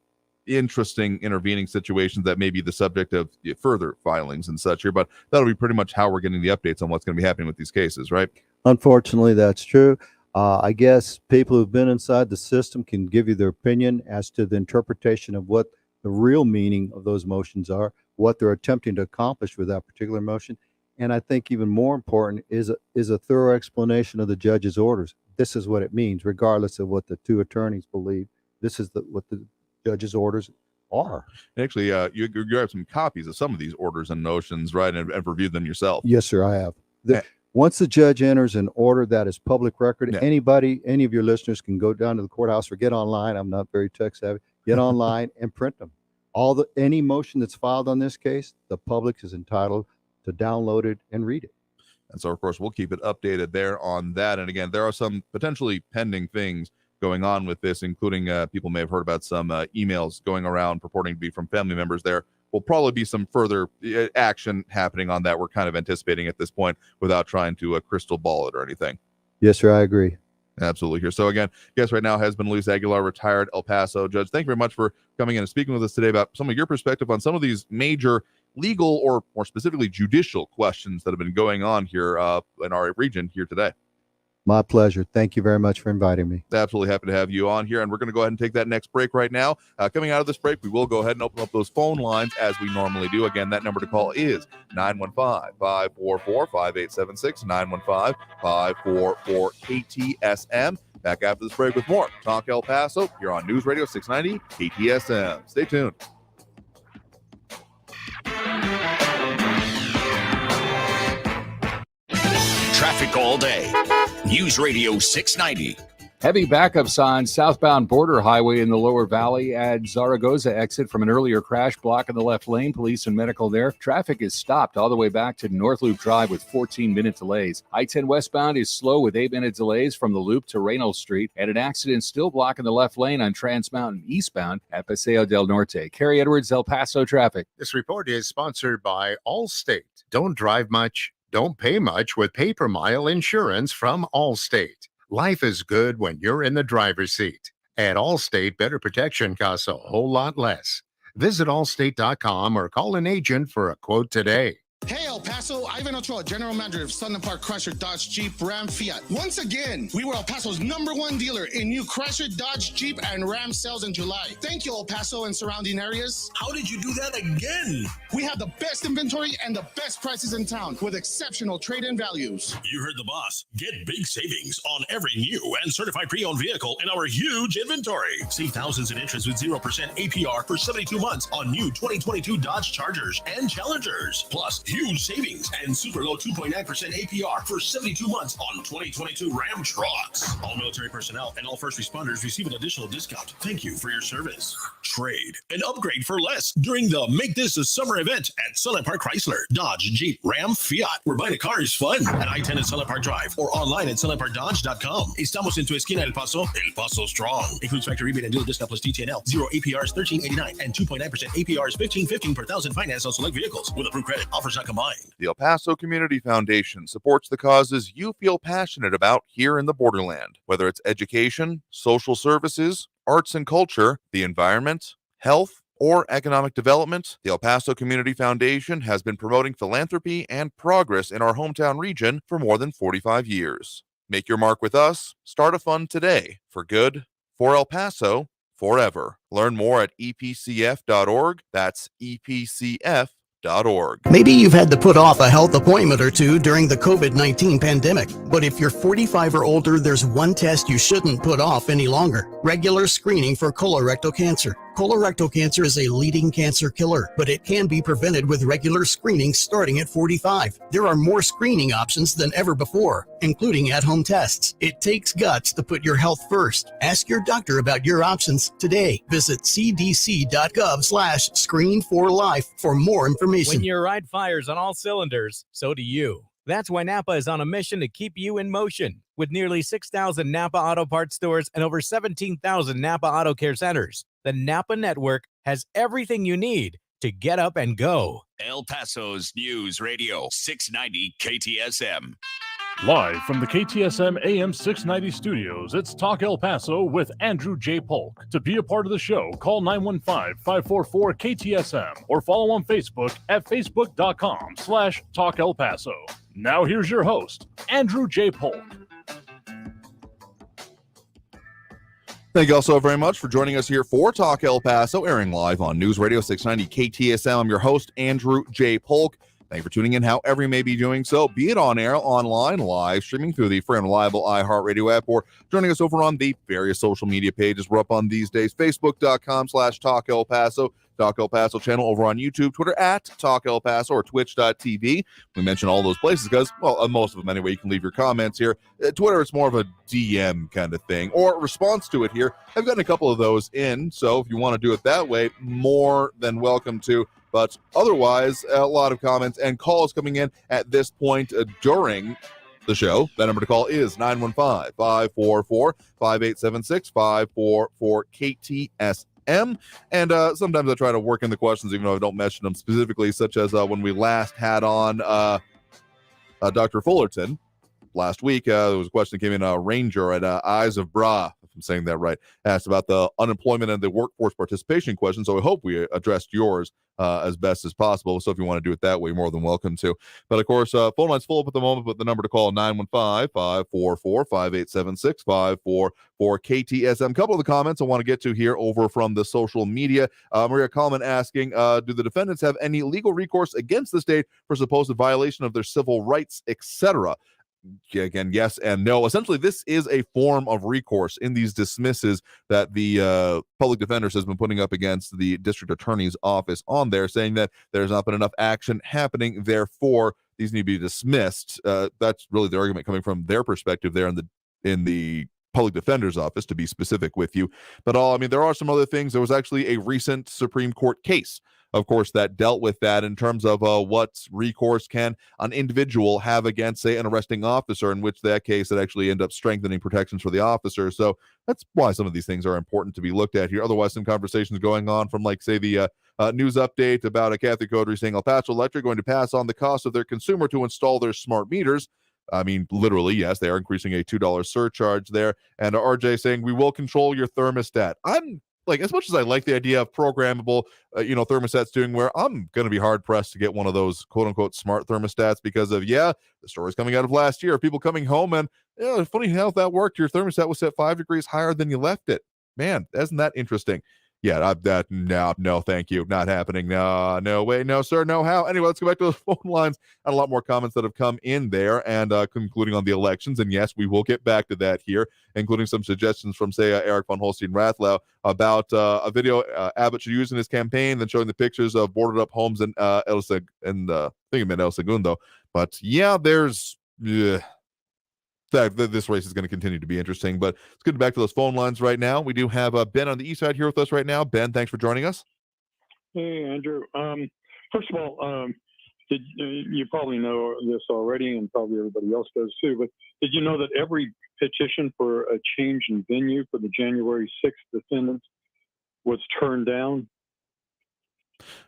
interesting intervening situations that may be the subject of further filings and such here, but that'll be pretty much how we're getting the updates on what's going to be happening with these cases, right? Unfortunately, that's true. I guess people who've been inside the system can give you their opinion as to the interpretation of what the real meaning of those motions are, what they're attempting to accomplish with that particular motion. And I think even more important is a thorough explanation of the judge's orders. This is what it means, regardless of what the two attorneys believe. This is what the judge's orders are. Actually, you have some copies of some of these orders and notions, right, and reviewed them yourself. Yes, sir, I have. Once the judge enters an order that is public record, any of your listeners can go down to the courthouse or get online. I'm not very tech savvy. Get online and print them. Any motion that's filed on this case, the public is entitled to download it and read it. And so, of course, we'll keep it updated there on that. And again, there are some potentially pending things going on with this, including people may have heard about some emails going around purporting to be from family members. There will probably be some further action happening on that. We're kind of anticipating at this point without trying to crystal ball it or anything. Yes, sir, I agree. Absolutely here. So again, guest right now has been Luis Aguilar, retired El Paso judge. Thank you very much for coming in and speaking with us today about some of your perspective on some of these major legal or more specifically judicial questions that have been going on here in our region here today. My pleasure. Thank you very much for inviting me. Absolutely happy to have you on here. And we're going to go ahead and take that next break right now. Coming out of this break, we will go ahead and open up those phone lines as we normally do. Again, that number to call is 915-544-5876, 915-544-KTSM. Back after this break with more Talk El Paso here on News Radio 690 KTSM. Stay tuned. Traffic all day. News Radio 690. Heavy backups on southbound Border Highway in the Lower Valley at Zaragoza exit from an earlier crash, blocking the left lane. Police and medical there. Traffic is stopped all the way back to North Loop Drive with 14-minute delays. I-10 westbound is slow with 8-minute delays from the Loop to Reynolds Street, and an accident still blocking the left lane on Trans Mountain eastbound at Paseo del Norte. Kerry Edwards, El Paso traffic. This report is sponsored by Allstate. Don't drive much, don't pay much with pay-per-mile insurance from Allstate. Life is good when you're in the driver's seat. At Allstate, better protection costs a whole lot less. Visit allstate.com or call an agent for a quote today. Hey, El Paso, Ivan Ochoa, General Manager of Sunland Park Chrysler, Dodge, Jeep, Ram, Fiat. Once again, we were El Paso's #1 dealer in new Chrysler, Dodge, Jeep, and Ram sales in July. Thank you, El Paso and surrounding areas. How did you do that again? We have the best inventory and the best prices in town with exceptional trade-in values. You heard the boss. Get big savings on every new and certified pre-owned vehicle in our huge inventory. Save thousands in interest with 0% APR for 72 months on new 2022 Dodge Chargers and Challengers. Plus, huge savings and super low 2.9% APR for 72 months on 2022 Ram trucks. All military personnel and all first responders receive an additional discount. Thank you for your service. Trade and upgrade for less during the Make This a Summer event at Sunland Park Chrysler, Dodge, Jeep, Ram, Fiat. Where buying a car is fun at I-10 and Sunland Park Drive or online at sunlandparkdodge.com. Estamos en tu esquina El Paso strong. Includes factory rebate and dealer discount plus DTNL. 0 APR is $13.89 and 2.9% APR is $15.15 per thousand finance on select vehicles with approved credit. Offers not combined. The El Paso Community Foundation supports the causes you feel passionate about here in the borderland, whether it's education, social services, arts and culture, the environment, health, or economic development. The El Paso Community Foundation has been promoting philanthropy and progress in our hometown region for more than 45 years. Make your mark with us. Start a fund today for good, for El Paso, forever. Learn more at epcf.org. That's epcf.org. Maybe you've had to put off a health appointment or two during the COVID-19 pandemic, but if you're 45 or older, there's one test you shouldn't put off any longer: regular screening for colorectal cancer. Colorectal cancer is a leading cancer killer, but it can be prevented with regular screening starting at 45. There are more screening options than ever before, including at-home tests. It takes guts to put your health first. Ask your doctor about your options today. Visit cdc.gov/screen4life for more information. When your ride fires on all cylinders, so do you. That's why Napa is on a mission to keep you in motion. With nearly 6,000 Napa Auto Parts stores and over 17,000 Napa Auto Care centers, the Napa Network has everything you need to get up and go. El Paso's News Radio 690 KTSM. Live from the KTSM AM 690 studios, it's Talk El Paso with Andrew J. Polk. To be a part of the show, call 915-544-KTSM or follow on Facebook at facebook.com/Talk El Paso. Now here's your host, Andrew J. Polk. Thank you all so very much for joining us here for Talk El Paso, airing live on News Radio 690 KTSM. I'm your host, Andrew J. Polk. Thank you for tuning in, however you may be doing so, be it on air, online, live, streaming through the free and reliable iHeartRadio app, or joining us over on the various social media pages we're up on these days, facebook.com/Talk El Paso, Talk El Paso channel over on YouTube, Twitter @Talk El Paso, or twitch.tv. We mention all those places because, well, most of them anyway, you can leave your comments here. Twitter, it's more of a DM kind of thing, or a response to it here. I've gotten a couple of those in, so if you want to do it that way, more than welcome to. But otherwise, a lot of comments and calls coming in at this point during the show. That number to call is 915-544-5876, 544-KTSM. And sometimes I try to work in the questions, even though I don't mention them specifically, such as when we last had on Dr. Fullerton last week. There was a question that came in, Ranger at Eyes of Bra, if I'm saying that right, asked about the unemployment and the workforce participation question. So I hope we addressed yours as best as possible. So if you want to do it that way, more than welcome to. But of course, phone line's full up at the moment, but the number to call 915-544-5876, 544-KTSM. A couple of the comments I want to get to here over from the social media. Maria Coleman asking, do the defendants have any legal recourse against the state for supposed violation of their civil rights, etc.? Again, yes and no. Essentially, this is a form of recourse in these dismisses that the public defenders has been putting up against the district attorney's office on there, saying that there's not been enough action happening, therefore these need to be dismissed. That's really the argument coming from their perspective there in the public defender's office, to be specific with you. But there are some other things. There was actually a recent Supreme Court case, of course, that dealt with that in terms of what recourse can an individual have against, say, an arresting officer, in which that case it actually ended up strengthening protections for the officer. So that's why some of these things are important to be looked at here. Otherwise, some conversations going on from, like, say, the news update about a Catholic coterie saying El Paso Electric going to pass on the cost of their consumer to install their smart meters. Literally, yes, they are increasing a $2 surcharge there. And RJ saying, we will control your thermostat. I'm like, as much as I like the idea of programmable, thermostats doing where, I'm going to be hard pressed to get one of those quote unquote smart thermostats because of, the stories coming out of last year, people coming home and, funny how that worked. Your thermostat was set 5 degrees higher than you left it. Man, isn't that interesting? Yeah, no, thank you. Not happening. No way, no, sir, no how. Anyway, let's go back to those phone lines and a lot more comments that have come in there and concluding on the elections. And yes, we will get back to that here, including some suggestions from, say, Eric von Holstein-Rathlau about a video Abbott should use in his campaign, then showing the pictures of boarded up homes in I think it meant El Segundo. But yeah, there's... this race is going to continue to be interesting, but let's get back to those phone lines right now. We do have Ben on the east side here with us right now. Ben, thanks for joining us. Hey, Andrew. First of all, you probably know this already, and probably everybody else does too, but did you know that every petition for a change in venue for the January 6th defendants was turned down?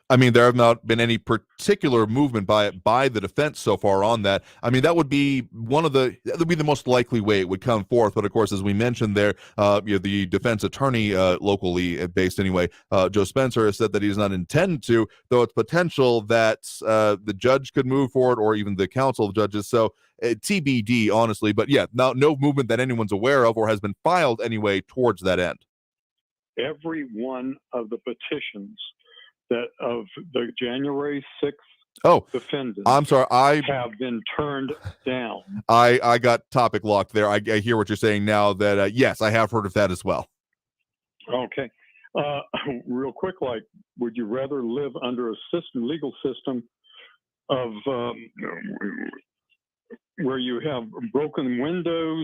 There have not been any particular movement by the defense so far on that. That would be the most likely way it would come forth. But of course, as we mentioned there, the defense attorney locally based anyway, Joe Spencer, has said that he does not intend to, though it's potential that the judge could move forward or even the council of judges. So TBD, honestly. But yeah, no movement that anyone's aware of or has been filed anyway towards that end. Every one of the petitions that of the January 6th defendants I'm sorry, have been turned down. I got topic locked there. I hear what you're saying now that, yes, I have heard of that as well. Okay. Real quick, would you rather live under a legal system of where you have a broken window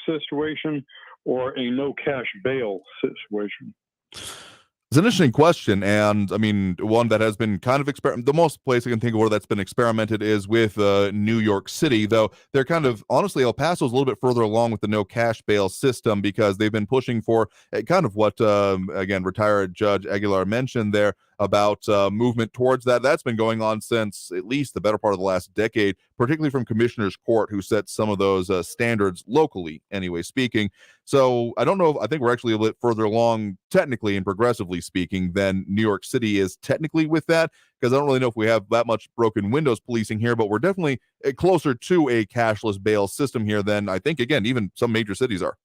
situation, or a no cash bail situation? It's an interesting question, and one that has been kind of the most place I can think of where that's been experimented is with New York City, though they're kind of, honestly, El Paso's a little bit further along with the no cash bail system because they've been pushing for kind of what, again, retired Judge Aguilar mentioned there about movement towards that. That's been going on since at least the better part of the last decade, particularly from Commissioner's Court, who set some of those standards locally, anyway speaking. So I don't know. I think we're actually a bit further along technically and progressively speaking than New York City is technically with that, because I don't really know if we have that much broken windows policing here, but we're definitely closer to a cashless bail system here than I think, again, even some major cities are.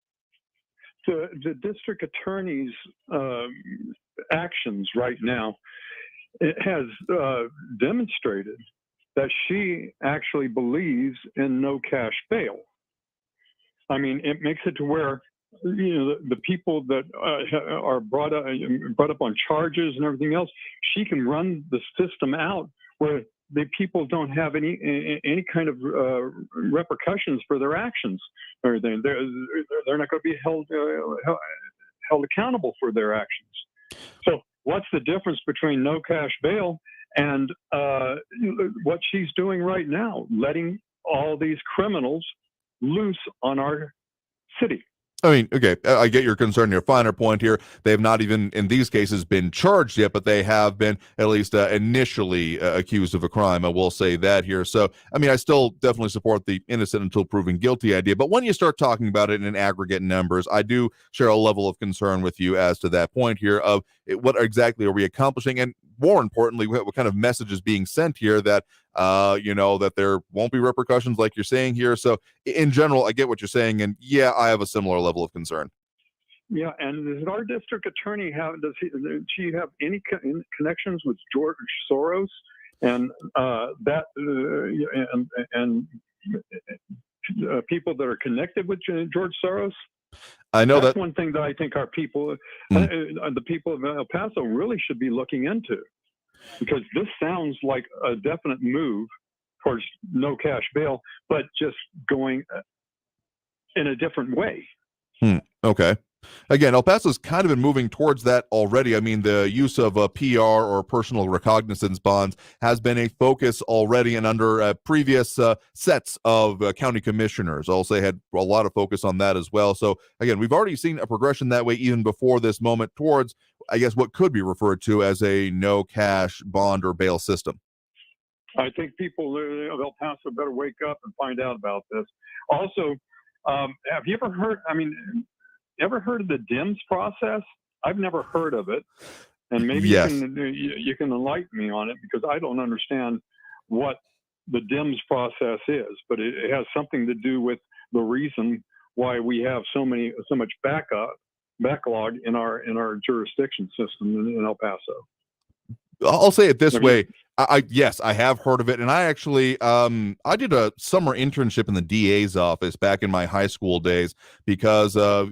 The district attorney's actions right now, it has demonstrated that she actually believes in no cash bail. I mean, it makes it to where, you know, the people that are brought up on charges and everything else, she can run the system out where the people don't have any kind of repercussions for their actions or anything. They're not going to be held accountable for their actions. So what's the difference between no cash bail and what she's doing right now, letting all these criminals loose on our city? I mean, okay, I get your concern. Your finer point here, they have not even, in these cases, been charged yet, but they have been at least initially accused of a crime. I will say that here. So, I mean, I still definitely support the innocent until proven guilty idea. But when you start talking about it in aggregate numbers, I do share a level of concern with you as to that point here of what exactly are we accomplishing? And more importantly, what kind of message is being sent here that, you know, that there won't be repercussions like you're saying here. So in general, I get what you're saying. And yeah, I have a similar level of concern. Yeah. And does our district attorney does she have any connections with George Soros and people that are connected with George Soros? I know that's that one thing that I think our people, the people of El Paso, really should be looking into, because this sounds like a definite move towards no cash bail, but just going in a different way. Okay. Again, El Paso's kind of been moving towards that already. I mean, the use of PR or personal recognizance bonds has been a focus already, and under previous sets of county commissioners also had a lot of focus on that as well. So again, we've already seen a progression that way even before this moment towards, I guess, what could be referred to as a no cash bond or bail system. I think people of El Paso better wake up and find out about this. Also, have you ever heard, ever heard of the DIMS process? I've never heard of it. And maybe yes. you can enlighten me on it, because I don't understand what the DIMS process is, but it has something to do with the reason why we have so much backlog in our jurisdiction system in El Paso. I'll say it this way. Yes, I have heard of it. And I actually, I did a summer internship in the DA's office back in my high school days because, I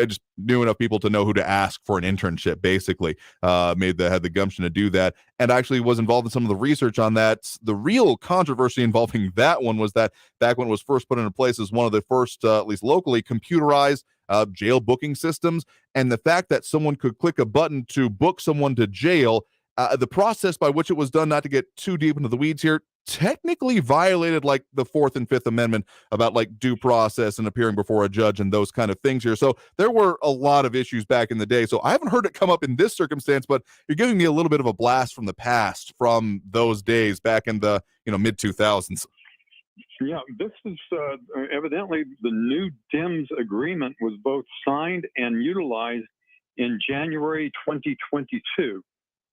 just knew enough people to know who to ask for an internship, basically. Had the gumption to do that. And actually was involved in some of the research on that. The real controversy involving that one was that back when it was first put into place as one of the first, at least locally, computerized jail booking systems. And the fact that someone could click a button to book someone to jail, the process by which it was done, not to get too deep into the weeds here, technically violated like the 4th and 5th Amendment about like due process and appearing before a judge and those kind of things here. So there were a lot of issues back in the day. So I haven't heard it come up in this circumstance, but you're giving me a little bit of a blast from the past from those days back in the mid 2000s. Yeah, this is evidently the new DIMS agreement was both signed and utilized in January 2022.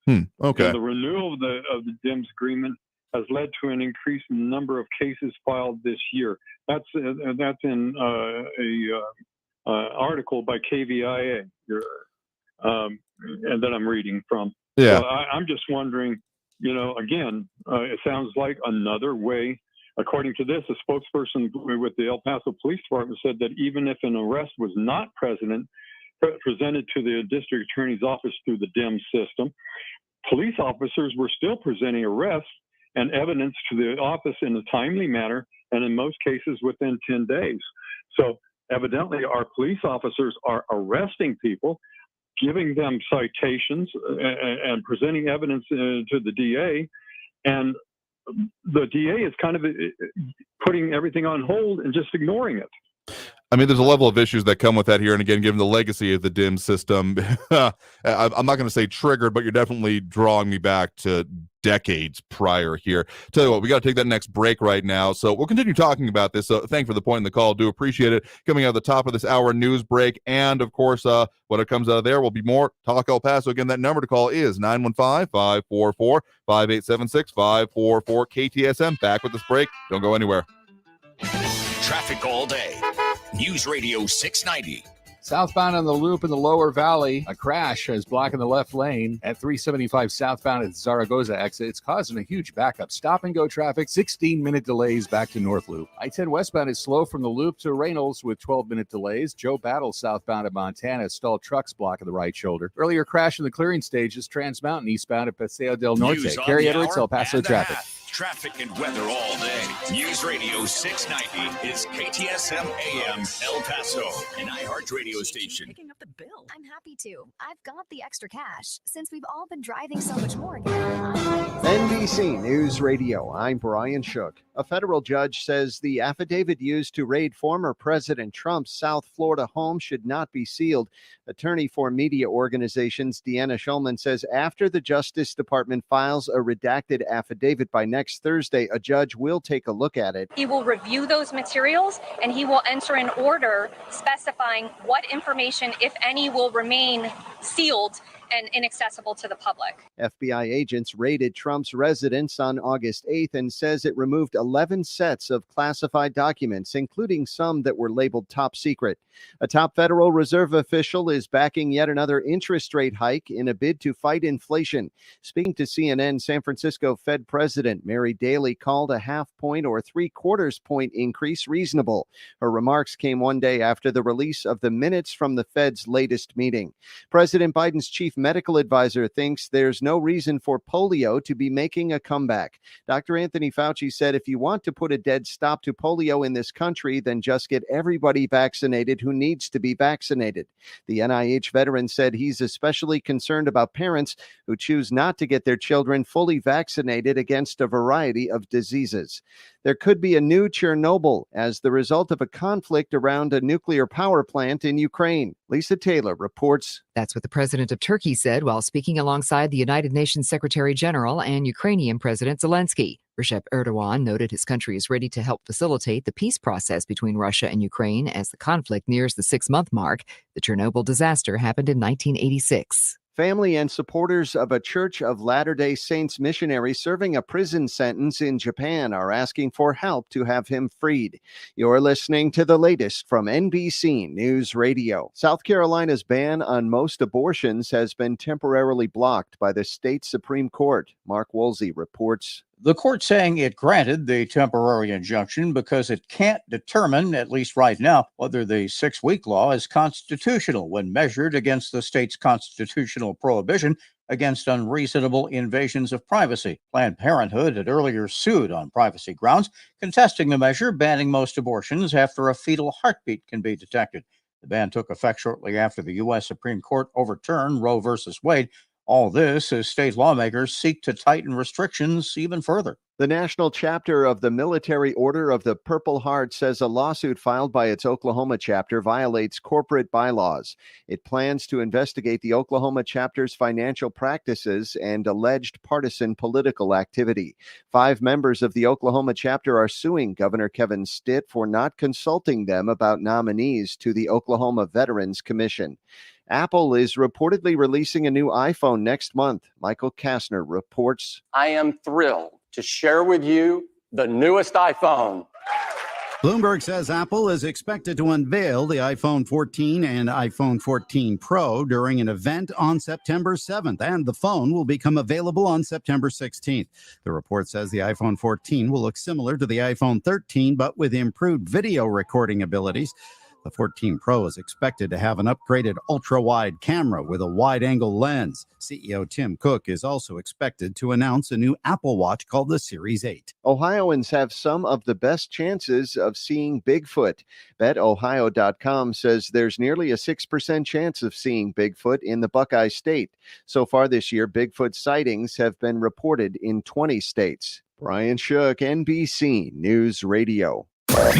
Okay. And the renewal of the DIMS agreement has led to an increase in the number of cases filed this year. That's in a article by KVIA and that I'm reading from. Yeah. So I'm just wondering, again, it sounds like another way. According to this, a spokesperson with the El Paso Police Department said that even if an arrest was not presented to the district attorney's office through the DIMS system, police officers were still presenting arrests and evidence to the office in a timely manner, and in most cases within 10 days. So evidently our police officers are arresting people, giving them citations and presenting evidence to the DA, and the DA is kind of putting everything on hold and just ignoring it. I mean, there's a level of issues that come with that here. And again, given the legacy of the DIMS system, I'm not going to say triggered, but you're definitely drawing me back to decades prior here. Tell you what, we got to take that next break right now. So we'll continue talking about this. So thank you for the point in the call. Do appreciate it. Coming out of the top of this hour news break. And of course, when it comes out of there will be more Talk El Paso. Again, that number to call is 915-544-5876, 544 KTSM. Back with this break. Don't go anywhere. Traffic all day. News Radio 690. Southbound on the loop in the lower valley, a crash is blocking the left lane at 375 southbound at the Zaragoza exit. It's causing a huge backup. Stop and go traffic, 16-minute delays back to North Loop. I-10 westbound is slow from the loop to Reynolds with 12-minute delays. Joe Battle southbound at Montana, stalled trucks blocking the right shoulder. Earlier crash in the clearing stages, Trans Mountain eastbound at Paseo del Norte. News on Gary the Edwards, hour El Paso and a traffic. half. Traffic and weather all day. News Radio 690 is KTSM AM El Paso, an iHeart radio station. Picking up the bill. I'm happy to. I've got the extra cash since we've all been driving so much more again. NBC News Radio, I'm Brian Shook. A federal judge says the affidavit used to raid former President Trump's South Florida home should not be sealed. Attorney for media organizations Deanna Schulman says after the Justice Department files a redacted affidavit by next Thursday, a judge will take a look at it. He will review those materials and he will enter an order specifying what information, if any, will remain sealed and inaccessible to the public. FBI agents raided Trump's residence on August 8th and says it removed 11 sets of classified documents, including some that were labeled top secret. A top Federal Reserve official is backing yet another interest rate hike in a bid to fight inflation. Speaking to CNN, San Francisco Fed President Mary Daly called a half point or 3/4 point increase reasonable. Her remarks came one day after the release of the minutes from the Fed's latest meeting. President Biden's chief medical advisor thinks there's no reason for polio to be making a comeback. Dr. Anthony Fauci said if you want to put a dead stop to polio in this country, then just get everybody vaccinated who needs to be vaccinated. The NIH veteran said he's especially concerned about parents who choose not to get their children fully vaccinated against a variety of diseases. There could be a new Chernobyl as the result of a conflict around a nuclear power plant in Ukraine. Lisa Taylor reports. That's what the president of Turkey said while speaking alongside the United Nations Secretary General and Ukrainian President Zelensky. Recep Erdogan noted his country is ready to help facilitate the peace process between Russia and Ukraine as the conflict nears the 6-month mark. The Chernobyl disaster happened in 1986. Family and supporters of a Church of Latter-day Saints missionary serving a prison sentence in Japan are asking for help to have him freed. You're listening to the latest from NBC News Radio. South Carolina's ban on most abortions has been temporarily blocked by the state Supreme Court. Mark Woolsey reports. The court saying it granted the temporary injunction because it can't determine, at least right now, whether the 6-week law is constitutional when measured against the state's constitutional prohibition against unreasonable invasions of privacy. Planned Parenthood had earlier sued on privacy grounds, contesting the measure banning most abortions after a fetal heartbeat can be detected. The ban took effect shortly after the U.S. Supreme Court overturned Roe v. Wade. All this as state lawmakers seek to tighten restrictions even further. The national chapter of the Military Order of the Purple Heart says a lawsuit filed by its Oklahoma chapter violates corporate bylaws. It plans to investigate the Oklahoma chapter's financial practices and alleged partisan political activity. 5 members of the Oklahoma chapter are suing Governor Kevin Stitt for not consulting them about nominees to the Oklahoma Veterans Commission. Apple is reportedly releasing a new iPhone next month. Michael Kastner reports. I am thrilled to share with you the newest iPhone. Bloomberg says Apple is expected to unveil the iPhone 14 and iPhone 14 Pro during an event on September 7th, and the phone will become available on September 16th. The report says the iPhone 14 will look similar to the iPhone 13, but with improved video recording abilities. The 14 Pro is expected to have an upgraded ultra-wide camera with a wide-angle lens. CEO Tim Cook is also expected to announce a new Apple Watch called the Series 8. Ohioans have some of the best chances of seeing Bigfoot. BetOhio.com says there's nearly a 6% chance of seeing Bigfoot in the Buckeye State. So far this year, Bigfoot sightings have been reported in 20 states. Brian Shook, NBC News Radio.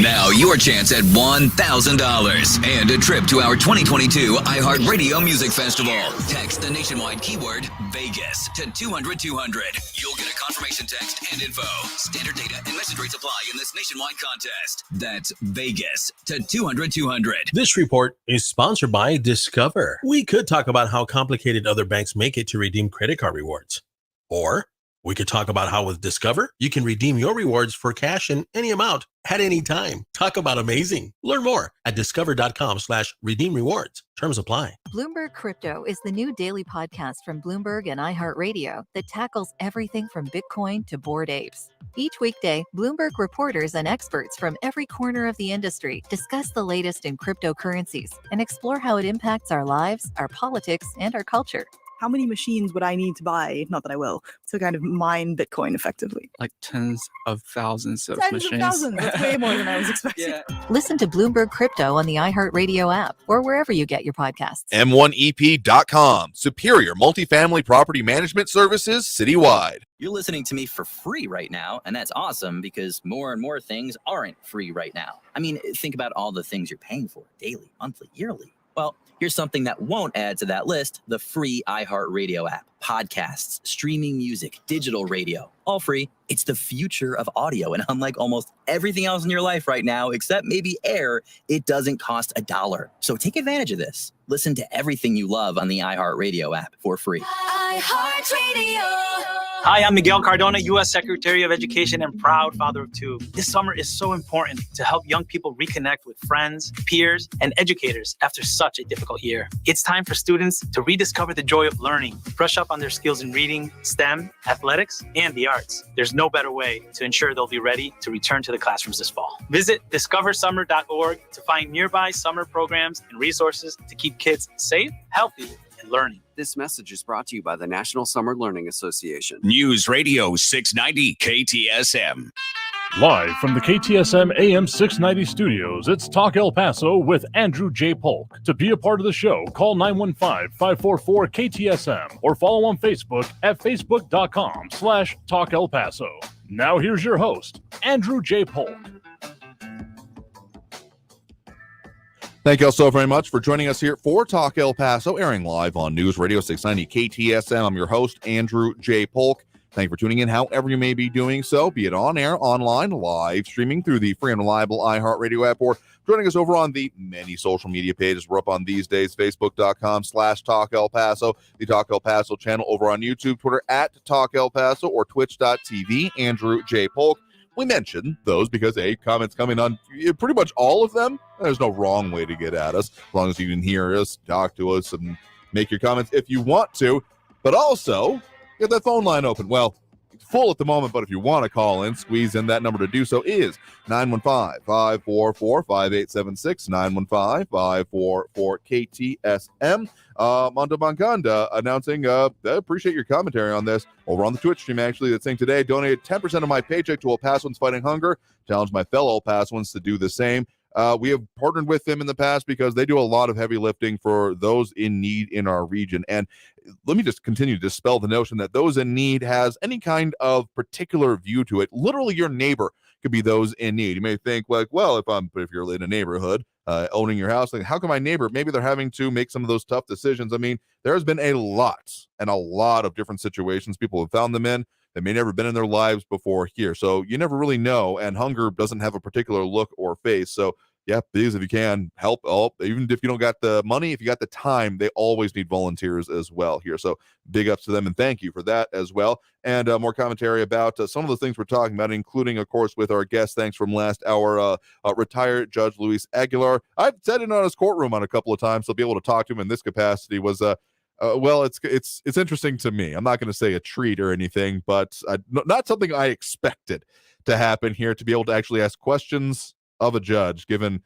Now your chance at $1,000 and a trip to our 2022 iHeartRadio Music Festival. Text the nationwide keyword Vegas to 200-200. You'll get a confirmation text and info. Standard data and message rates apply in this nationwide contest. That's Vegas to 200-200. This report is sponsored by Discover. We could talk about how complicated other banks make it to redeem credit card rewards. Or we could talk about how with Discover, you can redeem your rewards for cash in any amount at any time. Talk about amazing. Learn more at discover.com/redeem rewards. Terms apply. Bloomberg Crypto is the new daily podcast from Bloomberg and iHeartRadio that tackles everything from Bitcoin to Bored Apes. Each weekday, Bloomberg reporters and experts from every corner of the industry discuss the latest in cryptocurrencies and explore how it impacts our lives, our politics, and our culture. How many machines would I need to buy, not that I will, to kind of mine Bitcoin effectively? Like tens of thousands of Tens machines. of thousands. That's way more than I was expecting. Listen to Bloomberg Crypto on the iHeartRadio app or wherever you get your podcasts. M1EP.com. Superior multifamily property management services citywide. You're listening to me for free right now, and that's awesome because more and more things aren't free right now. I mean, think about all the things you're paying for daily, monthly, yearly. Well, here's something that won't add to that list: the free iHeartRadio app. Podcasts, streaming music, digital radio, all free. It's the future of audio, and unlike almost everything else in your life right now, except maybe air, it doesn't cost $1. So take advantage of this. Listen to everything you love on the iHeartRadio app for free. Hi, I'm Miguel Cardona, U.S. Secretary of Education and proud father of two. This summer is so important to help young people reconnect with friends, peers, and educators after such a difficult year. It's time for students to rediscover the joy of learning, brush up on their skills in reading, STEM, athletics, and the arts. There's no better way to ensure they'll be ready to return to the classrooms this fall. Visit discoversummer.org to find nearby summer programs and resources to keep kids safe, healthy, and learning. This message is brought to you by the National Summer Learning Association. News Radio 690 KTSM. Live from the KTSM AM 690 studios, it's Talk El Paso with Andrew J. Polk. To be a part of the show, call 915-544-KTSM or follow on Facebook at facebook.com/Talk El Paso. Now here's your host, Andrew J. Polk. Thank you all so very much for joining us here for Talk El Paso, airing live on News Radio 690 KTSM. I'm your host, Andrew J. Polk. Thank you for tuning in, however you may be doing so, be it on air, online, live, streaming through the free and reliable iHeartRadio app, or joining us over on the many social media pages we're up on these days, facebook.com/Talk El Paso, the Talk El Paso channel over on YouTube, Twitter at Talk El Paso, or twitch.tv, Andrew J. Polk. We mentioned those because, comments coming on pretty much all of them. There's no wrong way to get at us, as long as you can hear us, talk to us, and make your comments if you want to. But also, get that phone line open. Well, it's full at the moment, but if you want to call in, squeeze in. That number to do so is 915-544-5876, 915-544-KTSM. Mondo Manganda announcing, I appreciate your commentary on this. Over on the Twitch stream, actually, that's saying today, donated 10% of my paycheck to El Pasoans fighting hunger. Challenge my fellow El Pasoans to do the same. We have partnered with them in the past because they do a lot of heavy lifting for those in need in our region. And let me just continue to dispel the notion that those in need has any kind of particular view to it. Literally, your neighbor could be those in need. You may think, like, well, if you're in a neighborhood, owning your house, like, how can my neighbor, maybe they're having to make some of those tough decisions. I mean, there's been a lot of different situations people have found them in that may never been in their lives before here. So you never really know. And hunger doesn't have a particular look or face. So yeah, please, if you can, help. Even if you don't got the money, if you got the time, they always need volunteers as well here. So big ups to them, and thank you for that as well. And more commentary about some of the things we're talking about, including, of course, with our guest, thanks from last hour, retired Judge Luis Aguilar. I've sat in on his courtroom on a couple of times, so be able to talk to him in this capacity was well, it's interesting to me. I'm not going to say a treat or anything, but not something I expected to happen here, to be able to actually ask questions of a judge. Given,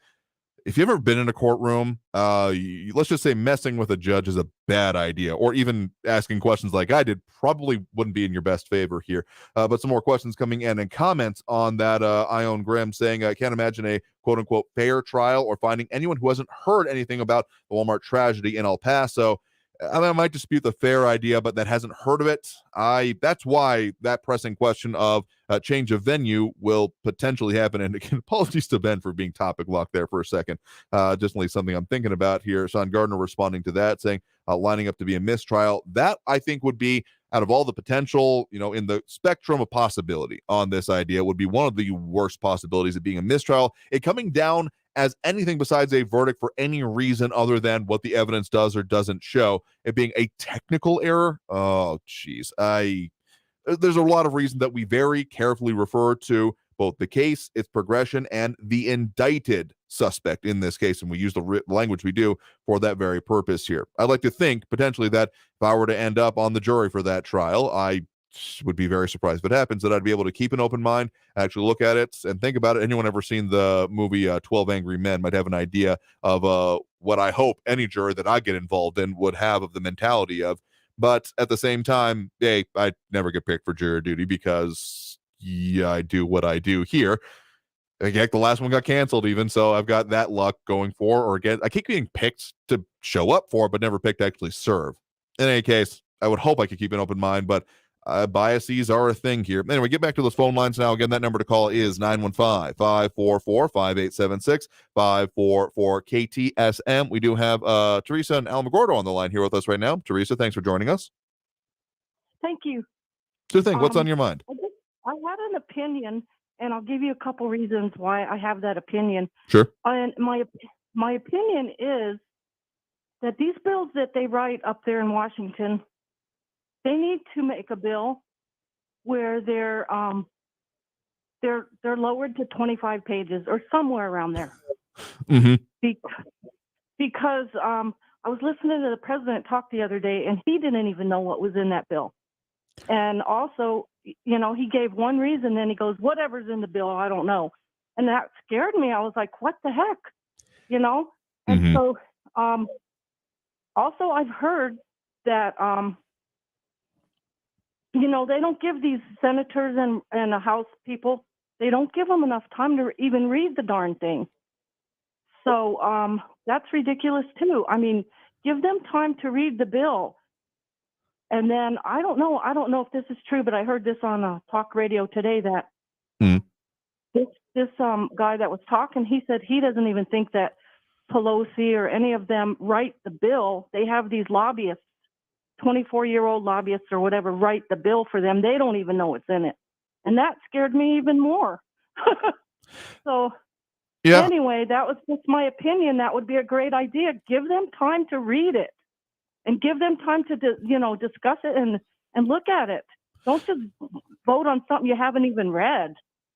if you've ever been in a courtroom, let's just say messing with a judge is a bad idea, or even asking questions like I did probably wouldn't be in your best favor here. But some more questions coming in, and comments on that. Ione Grimm saying, I can't imagine a quote unquote fair trial or finding anyone who hasn't heard anything about the Walmart tragedy in El Paso. I might dispute the fair idea, but that hasn't heard of it. That's why that pressing question of change of venue will potentially happen. And again, apologies to Ben for being topic locked there for a second. Just something I'm thinking about here. Sean Gardner responding to that, saying lining up to be a mistrial. That, I think, would be, out of all the potential, in the spectrum of possibility on this idea, would be one of the worst possibilities of being a mistrial. It coming down as anything besides a verdict for any reason other than what the evidence does or doesn't show. It being a technical error. Oh, geez. There's a lot of reasons that we very carefully refer to both the case, its progression, and the indicted suspect in this case. And we use the language we do for that very purpose here. I'd like to think potentially that if I were to end up on the jury for that trial, I would be very surprised if it happens, that I'd be able to keep an open mind, actually look at it and think about it. Anyone ever seen the movie 12 Angry Men might have an idea of what I hope any juror that I get involved in would have of the mentality of. But at the same time, hey, I never get picked for jury duty because I do what I do here. Heck, the last one got canceled even, so I've got that luck going for, or again, I keep getting picked to show up for, but never picked to actually serve. In any case, I would hope I could keep an open mind, but biases are a thing here. Anyway, get back to those phone lines now. Again, that number to call is 915-544-5876, 544-KTSM. We do have Teresa and Alamogordo on the line here with us right now. Teresa, thanks for joining us. Thank you. Sure thing. What's on your mind? I had an opinion, and I'll give you a couple reasons why I have that opinion. Sure. And my opinion is that these bills that they write up there in Washington, they need to make a bill where they're lowered to 25 pages or somewhere around there. Mm-hmm. Because I was listening to the president talk the other day, and he didn't even know what was in that bill. And also, you know, he gave one reason, then he goes, whatever's in the bill, I don't know. And that scared me. I was like, what the heck? You know? And so also I've heard that you know, they don't give these senators and the House people, they don't give them enough time to even read the darn thing. So that's ridiculous too. I mean, give them time to read the bill. And then I don't know if this is true, but I heard this on talk radio today that this guy that was talking, he said he doesn't even think that Pelosi or any of them write the bill. They have these lobbyists, 24-year-old lobbyists or whatever, write the bill for them. They don't even know what's in it. And that scared me even more. So anyway, that was just my opinion. That would be a great idea. Give them time to read it and give them time to, discuss it and look at it. Don't just vote on something you haven't even read.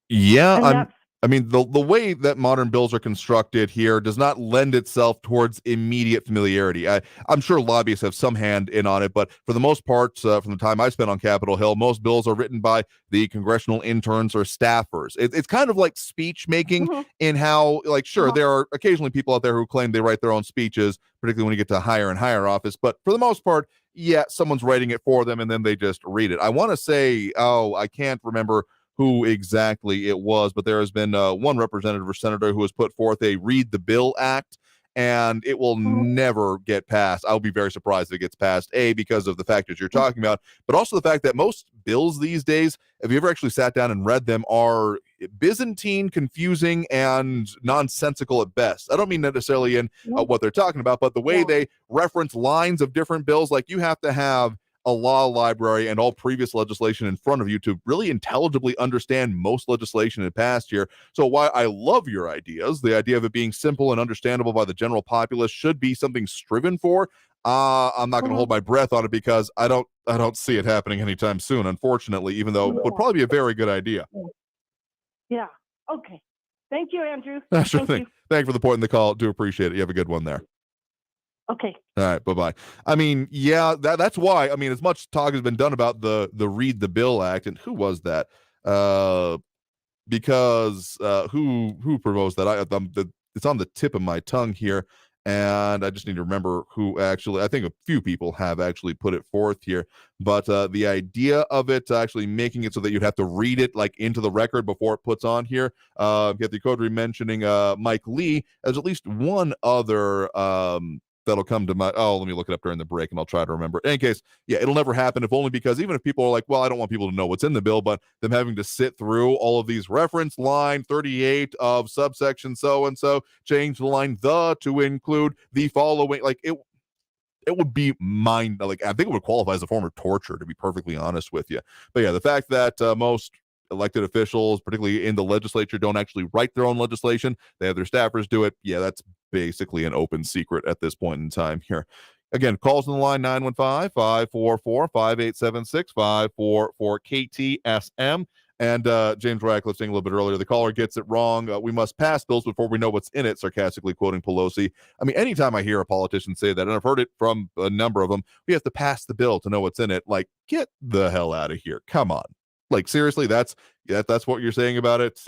Yeah, I mean, the way that modern bills are constructed here does not lend itself towards immediate familiarity. I'm sure lobbyists have some hand in on it, but for the most part, from the time I spent on Capitol Hill, most bills are written by the congressional interns or staffers. It's kind of like speech making in how, like, sure, there are occasionally people out there who claim they write their own speeches, particularly when you get to higher and higher office. But for the most part, yeah, someone's writing it for them and then they just read it. I want to say, I can't remember who exactly it was, but there has been one representative or senator who has put forth a Read the Bill Act, and it will never get passed. I'll be very surprised if it gets passed, A, because of the fact that you're talking about, but also the fact that most bills these days, if you ever actually sat down and read them, are Byzantine, confusing, and nonsensical at best. I don't mean necessarily in what they're talking about, but the way they reference lines of different bills, like you have to have a law library and all previous legislation in front of you to really intelligibly understand most legislation in past year. So while I love your ideas, the idea of it being simple and understandable by the general populace should be something striven for. I'm not going to hold my breath on it because I don't see it happening anytime soon, unfortunately, even though it would probably be a very good idea. Yeah. Okay. Thank you, Andrew. Sure thing. Thank you for the point in the call. Do appreciate it. You have a good one there. Okay. All right. Bye-bye. I mean, yeah, that's why, I mean, as much talk has been done about the Read the Bill Act, and who was that? Because who proposed that? It's on the tip of my tongue here, and I just need to remember who actually, I think a few people have actually put it forth here, but the idea of it actually making it so that you'd have to read it like into the record before it puts on here. Get the Coterie mentioning Mike Lee as at least one other that'll come to my, let me look it up during the break and I'll try to remember. In any case, yeah, it'll never happen, if only because even if people are like, well, I don't want people to know what's in the bill, but them having to sit through all of these reference line 38 of subsection so-and-so, change the line the to include the following, like it would be I think it would qualify as a form of torture, to be perfectly honest with you. But yeah, the fact that most elected officials, particularly in the legislature, don't actually write their own legislation, they have their staffers do it. Yeah, that's basically an open secret at this point in time here. Again, calls on the line 915-544-5876, 544-KTSM. And James Radcliffe saying a little bit earlier, the caller gets it wrong. We must pass bills before we know what's in it, sarcastically quoting Pelosi. I mean, anytime I hear a politician say that, and I've heard it from a number of them, we have to pass the bill to know what's in it. Like, get the hell out of here. Come on. Like, seriously, that's what you're saying about it?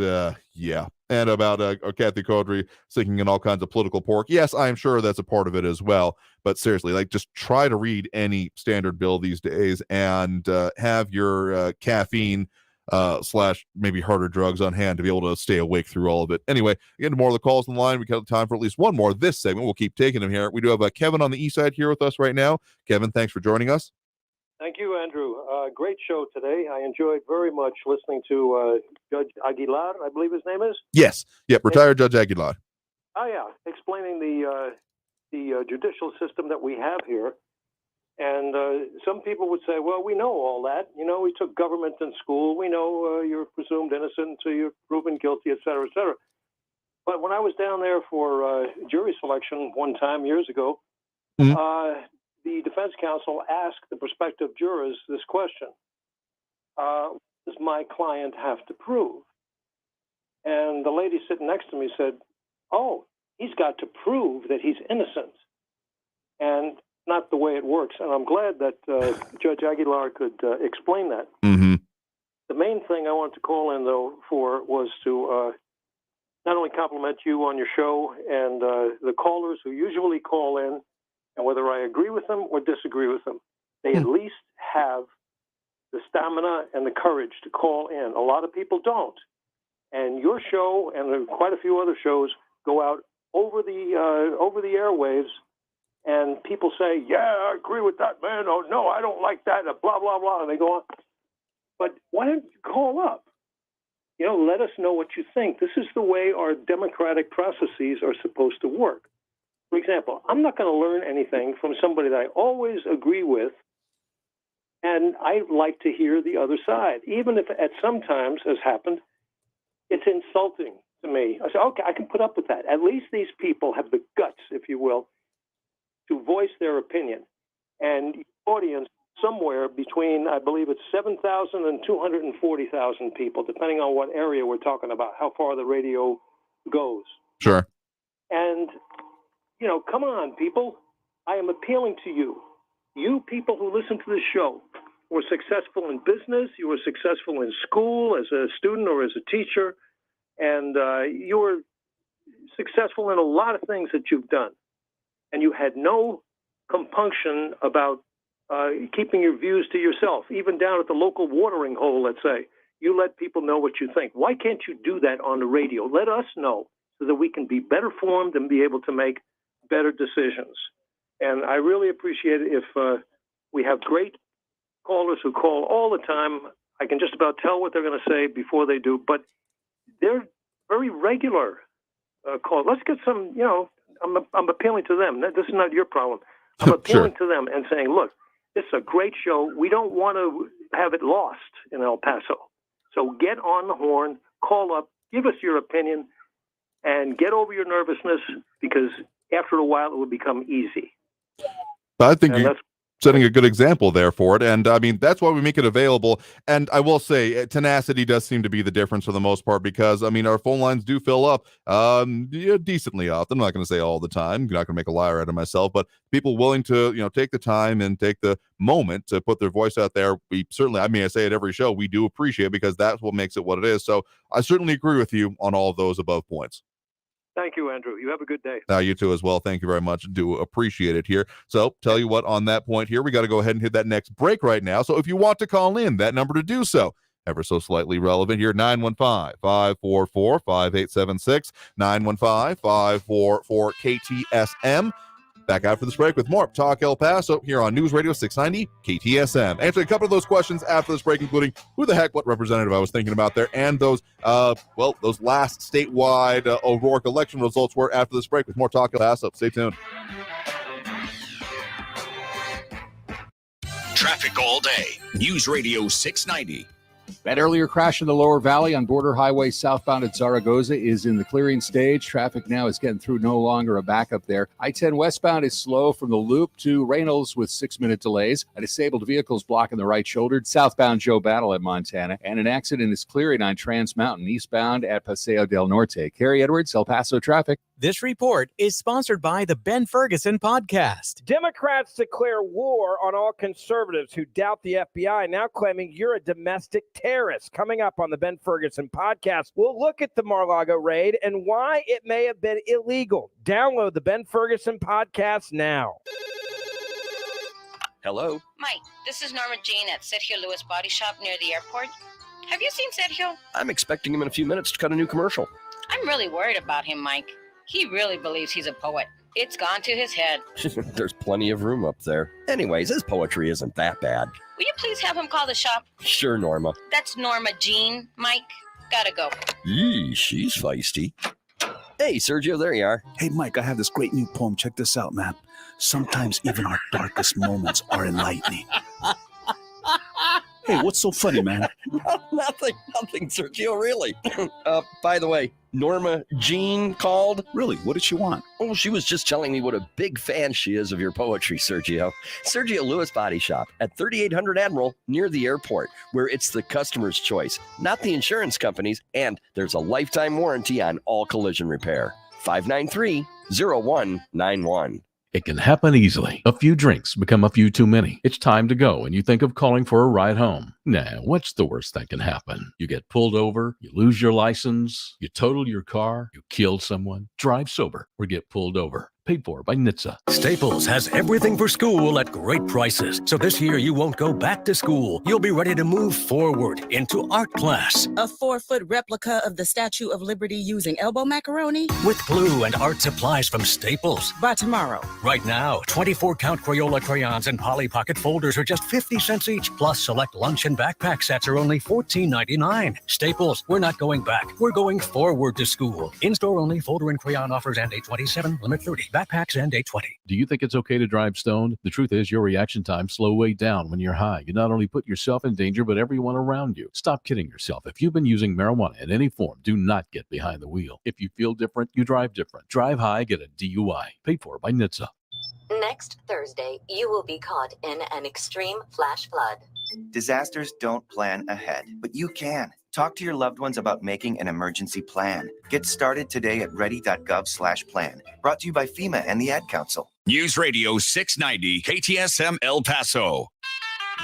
Yeah. And about Kathy Caudry sinking in all kinds of political pork. Yes, I'm sure that's a part of it as well. But seriously, like, just try to read any standard bill these days and have your caffeine / maybe harder drugs on hand to be able to stay awake through all of it. Anyway, again, more of the calls in the line. We got time for at least one more this segment. We'll keep taking them here. We do have Kevin on the east side here with us right now. Kevin, thanks for joining us. Thank you, Andrew. Great show today. I enjoyed very much listening to Judge Aguilar, I believe his name is. Yes. Yep. Retired Judge Aguilar. Oh, yeah. Explaining the judicial system that we have here. And some people would say, well, we know all that. You know, we took government in school. We know you're presumed innocent until you're proven guilty, et cetera, et cetera. But when I was down there for jury selection one time years ago, the defense counsel asked the prospective jurors this question: what does my client have to prove? And the lady sitting next to me said, oh, he's got to prove that he's innocent. And not the way it works. And I'm glad that Judge Aguilar could explain that. Mm-hmm. The main thing I wanted to call in, though, for was to not only compliment you on your show and the callers who usually call in, and whether I agree with them or disagree with them, they at least have the stamina and the courage to call in. A lot of people don't. And your show and quite a few other shows go out over the airwaves, and people say, yeah, I agree with that, man. Oh, no, I don't like that, blah, blah, blah. And they go on. But why don't you call up? You know, let us know what you think. This is the way our democratic processes are supposed to work. For example, I'm not going to learn anything from somebody that I always agree with, and I like to hear the other side, even if at some times, as happened, it's insulting to me. I say, okay, I can put up with that. At least these people have the guts, if you will, to voice their opinion. And the audience somewhere between, I believe it's 7,000 and 240,000 people, depending on what area we're talking about, how far the radio goes. Sure. And, you know, come on, people. I am appealing to you. You people who listen to this show were successful in business, you were successful in school as a student or as a teacher, and you were successful in a lot of things that you've done. And you had no compunction about keeping your views to yourself, even down at the local watering hole, let's say. You let people know what you think. Why can't you do that on the radio? Let us know so that we can be better formed and be able to make better decisions. And I really appreciate it if we have great callers who call all the time. I can just about tell what they're going to say before they do, but they're very regular calls. Let's get some, you know, I'm appealing to them. This is not your problem. I'm appealing to them and saying, look, this is a great show. We don't want to have it lost in El Paso. So get on the horn, call up, give us your opinion, and get over your nervousness, because after a while it will become easy. I think you're setting a good example there for it. And I mean, that's why we make it available. And I will say tenacity does seem to be the difference for the most part, because I mean, our phone lines do fill up decently often. I'm not going to say all the time. I'm not going to make a liar out of myself, but people willing to, you know, take the time and take the moment to put their voice out there. We certainly, I mean, I say it every show, we do appreciate it, because that's what makes it what it is. So I certainly agree with you on all of those above points. Thank you, Andrew. You have a good day. You too as well. Thank you very much. Do appreciate it here. So tell you what, on that point here, we got to go ahead and hit that next break right now. So if you want to call in, that number to do so, ever so slightly relevant here, 915-544-5876, 915-544-KTSM. Back after this break with more Talk El Paso here on News Radio 690 KTSM. Answering a couple of those questions after this break, including who the heck, what representative I was thinking about there, and those, those last statewide O'Rourke election results were after this break with more Talk El Paso. Stay tuned. Traffic all day. News Radio 690. That earlier crash in the lower valley on Border Highway southbound at Zaragoza is in the clearing stage. Traffic now is getting through, no longer a backup there. I-10 westbound is slow from the Loop to Reynolds with 6-minute delays. A disabled vehicle is blocking the right shoulder. Southbound Joe Battle at Montana. And an accident is clearing on Trans Mountain eastbound at Paseo del Norte. Carrie Edwards, El Paso traffic. This report is sponsored by the Ben Ferguson Podcast. Democrats declare war on all conservatives who doubt the FBI, now claiming you're a domestic terrorist. Coming up on the Ben Ferguson Podcast, we'll look at the Mar-a-Lago raid and why it may have been illegal. Download the Ben Ferguson Podcast now. Hello? Mike, this is Norma Jean at Sergio Lewis Body Shop near the airport. Have you seen Sergio? I'm expecting him in a few minutes to cut a new commercial. I'm really worried about him, Mike. He really believes he's a poet. It's gone to his head. There's plenty of room up there. Anyways, his poetry isn't that bad. Will you please have him call the shop? Sure, Norma. That's Norma Jean. Mike, gotta go. Yee, she's feisty. Hey, Sergio, there you are. Hey, Mike, I have this great new poem. Check this out, man. Sometimes even our darkest moments are enlightening. Hey, what's so funny, man? Nothing, Sergio, really. By the way, Norma Jean called. Really? What did she want? Oh, she was just telling me what a big fan she is of your poetry, Sergio. Sergio Lewis Body Shop at 3800 Admiral near the airport, where it's the customer's choice, not the insurance company's, and there's a lifetime warranty on all collision repair. 593-0191. It can happen easily. A few drinks become a few too many. It's time to go, and you think of calling for a ride home. Nah, what's the worst that can happen? You get pulled over, you lose your license, you total your car, you kill someone, drive sober, or get pulled over. Paid for by NHTSA. Staples has everything for school at great prices. So this year you won't go back to school. You'll be ready to move forward into art class. A 4-foot replica of the Statue of Liberty using elbow macaroni? With glue and art supplies from Staples. By tomorrow. Right now, 24-count Crayola crayons and Polly Pocket folders are just 50 cents each. Plus, select lunch and backpack sets are only $14.99. Staples, we're not going back. We're going forward to school. In-store only folder and crayon offers and 827, limit 30. Backpacks and 820. Do you think it's okay to drive stoned? The truth is your reaction times slow way down when you're high. You not only put yourself in danger, but everyone around you. Stop kidding yourself. If you've been using marijuana in any form, do not get behind the wheel. If you feel different, you drive different. Drive high, get a DUI. Paid for by NHTSA. Next Thursday, you will be caught in an extreme flash flood. Disasters don't plan ahead, but you can. Talk to your loved ones about making an emergency plan. Get started today at ready.gov/plan. Brought to you by FEMA and the Ad Council. News Radio 690 KTSM El Paso.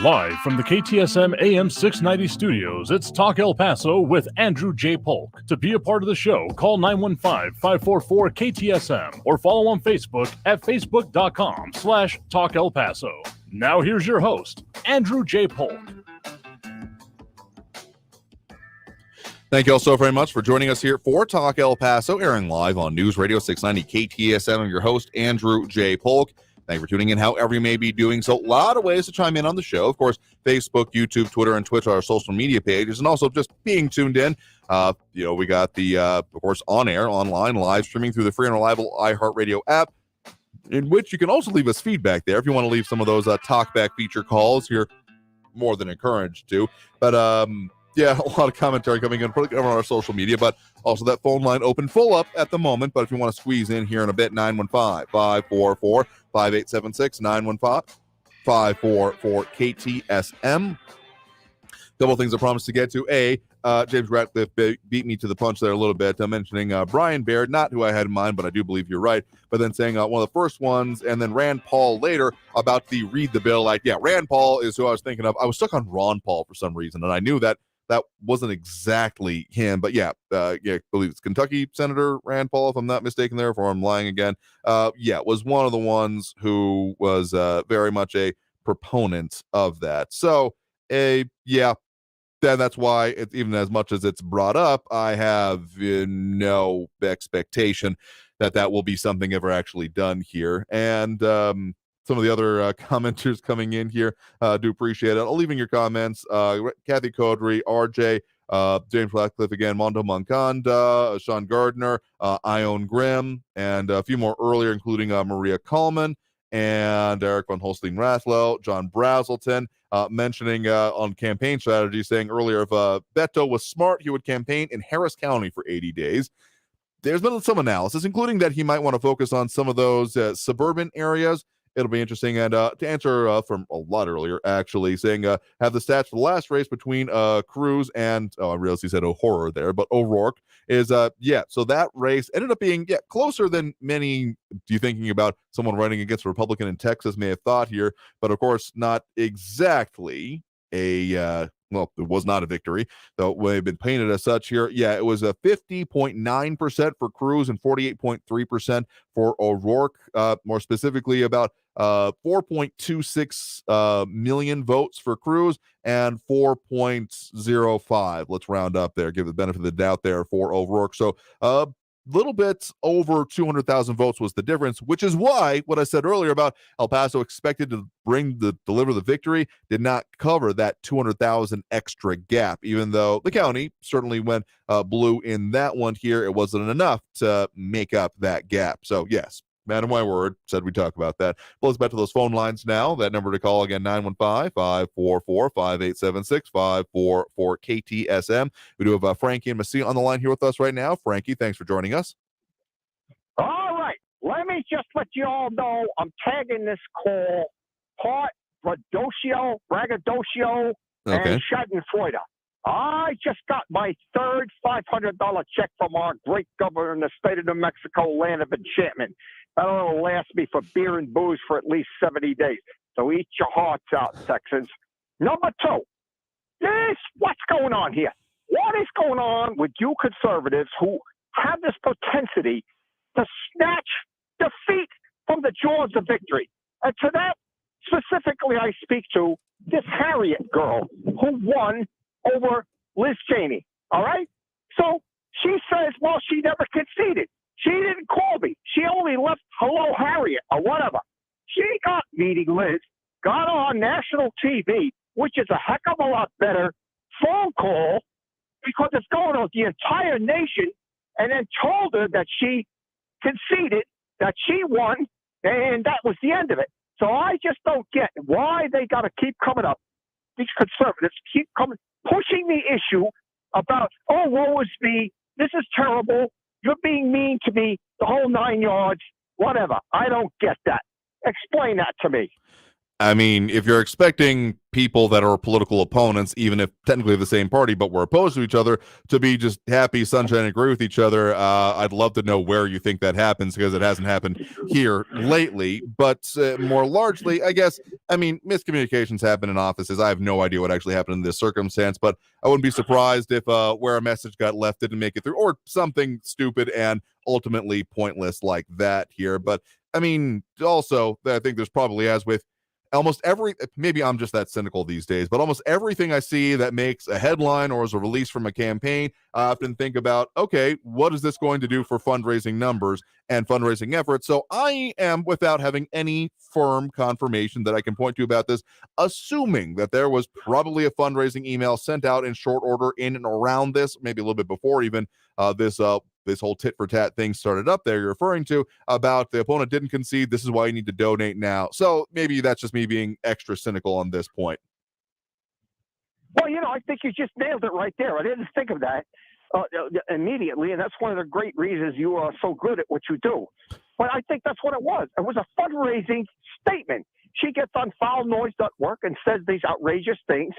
Live from the KTSM AM 690 studios, it's Talk El Paso with Andrew J. Polk. To be a part of the show, call 915-544-KTSM or follow on Facebook at facebook.com/Talk El Paso. Now here's your host, Andrew J. Polk. Thank you all so very much for joining us here for Talk El Paso, airing live on News Radio 690 KTSM. I'm your host, Andrew J. Polk. Thank you for tuning in, however you may be doing so. A lot of ways to chime in on the show. Of course, Facebook, YouTube, Twitter, and Twitch are our social media pages, and also just being tuned in. We got the, of course, on-air, online, live streaming through the free and reliable iHeartRadio app, in which you can also leave us feedback there. If you want to leave some of those talkback feature calls, you're more than encouraged to. But, yeah, a lot of commentary coming in on our social media, but also that phone line open full up at the moment. But if you want to squeeze in here in a bit, 915-544-5876, 915-544-KTSM. Couple of things I promised to get to. James Ratcliffe beat me to the punch there a little bit, mentioning Brian Baird, not who I had in mind, but I do believe you're right. But then saying one of the first ones, and then Rand Paul later about the read the bill. Like, yeah, Rand Paul is who I was thinking of. I was stuck on Ron Paul for some reason, and I knew that wasn't exactly him. But yeah, I believe it's Kentucky Senator Rand Paul, if I'm not mistaken there, or I'm lying again. Was one of the ones who was very much a proponent of that. So, then that's why it's, even as much as it's brought up, I have no expectation that will be something ever actually done here. And some of the other commenters coming in here do appreciate it. I'll leaving your comments. Kathy Codry, RJ, James Ratcliffe again, Mondo Moncada, Sean Gardner, Ione Grimm, and a few more earlier, including Maria Coleman. and Eric von Holstein-Rathlow, John Brazelton, mentioning on campaign strategy, saying earlier if Beto was smart, he would campaign in Harris County for 80 days. There's been some analysis, including that he might want to focus on some of those suburban areas. It'll be interesting. And to answer from a lot earlier, actually, saying have the stats for the last race between Cruz and, I realized he said horror there, but O'Rourke is, so that race ended up being, closer than many, you thinking about someone running against a Republican in Texas may have thought here, but of course, not exactly a, it was not a victory, though it may have been painted as such here. Yeah, it was a 50.9% for Cruz and 48.3% for O'Rourke. More specifically, about 4.26 million votes for Cruz and 4.05. Let's round up there, give the benefit of the doubt there for O'Rourke. So, little bit over 200,000 votes was the difference, which is why what I said earlier about El Paso expected to deliver the victory did not cover that 200,000 extra gap, even though the county certainly went blue in that one here. It wasn't enough to make up that gap. So yes, man of my word, said we talk about that. Well, let's back to those phone lines now. That number to call again, 915-544-5876, 544 KTSM. We do have Frankie and Messi on the line here with us right now. Frankie, thanks for joining us. All right. Let me just let you all know I'm tagging this call part braggadocio, Okay. and schadenfreude. I just got my third $500 check from our great governor in the state of New Mexico, land of enchantment. That'll last me for beer and booze for at least 70 days. So eat your hearts out, Texans. Number two, what's going on here? What is going on with you conservatives who have this propensity to snatch defeat from the jaws of victory? And to that, specifically, I speak to this Harriet girl who won over Liz Cheney, all right? So she says, well, she never conceded. She didn't call me. She only left hello, Harriet, or whatever. She got meeting Liz, got on national TV, which is a heck of a lot better phone call because it's going on the entire nation, and then told her that she conceded, that she won, and that was the end of it. So I just don't get why they got to keep coming up. These conservatives keep coming, pushing the issue about, oh, woe is me, this is terrible, you're being mean to me, the whole 9 yards, whatever. I don't get that. Explain that to me. I mean, if you're expecting people that are political opponents, even if technically the same party, but we're opposed to each other, to be just happy, sunshine, and agree with each other, I'd love to know where you think that happens, because it hasn't happened here lately. But more largely, I guess, I mean, miscommunications happen in offices. I have no idea what actually happened in this circumstance, but I wouldn't be surprised if where a message got left didn't make it through, or something stupid and ultimately pointless like that here. But I mean, also, I think there's probably, as with almost maybe I'm just that cynical these days, but almost everything I see that makes a headline or is a release from a campaign, I often think about, okay, what is this going to do for fundraising numbers and fundraising efforts? So I am, without having any firm confirmation that I can point to about this, assuming that there was probably a fundraising email sent out in short order in and around this, maybe a little bit before even this whole tit for tat thing started up there you're referring to, about the opponent didn't concede, this is why you need to donate now. So maybe that's just me being extra cynical on this point. Well, I think you just nailed it right there. I didn't think of that immediately, and that's one of the great reasons you are so good at what you do. But I think that's what it was. It was a fundraising statement. She gets on foulnoise.org and says these outrageous things,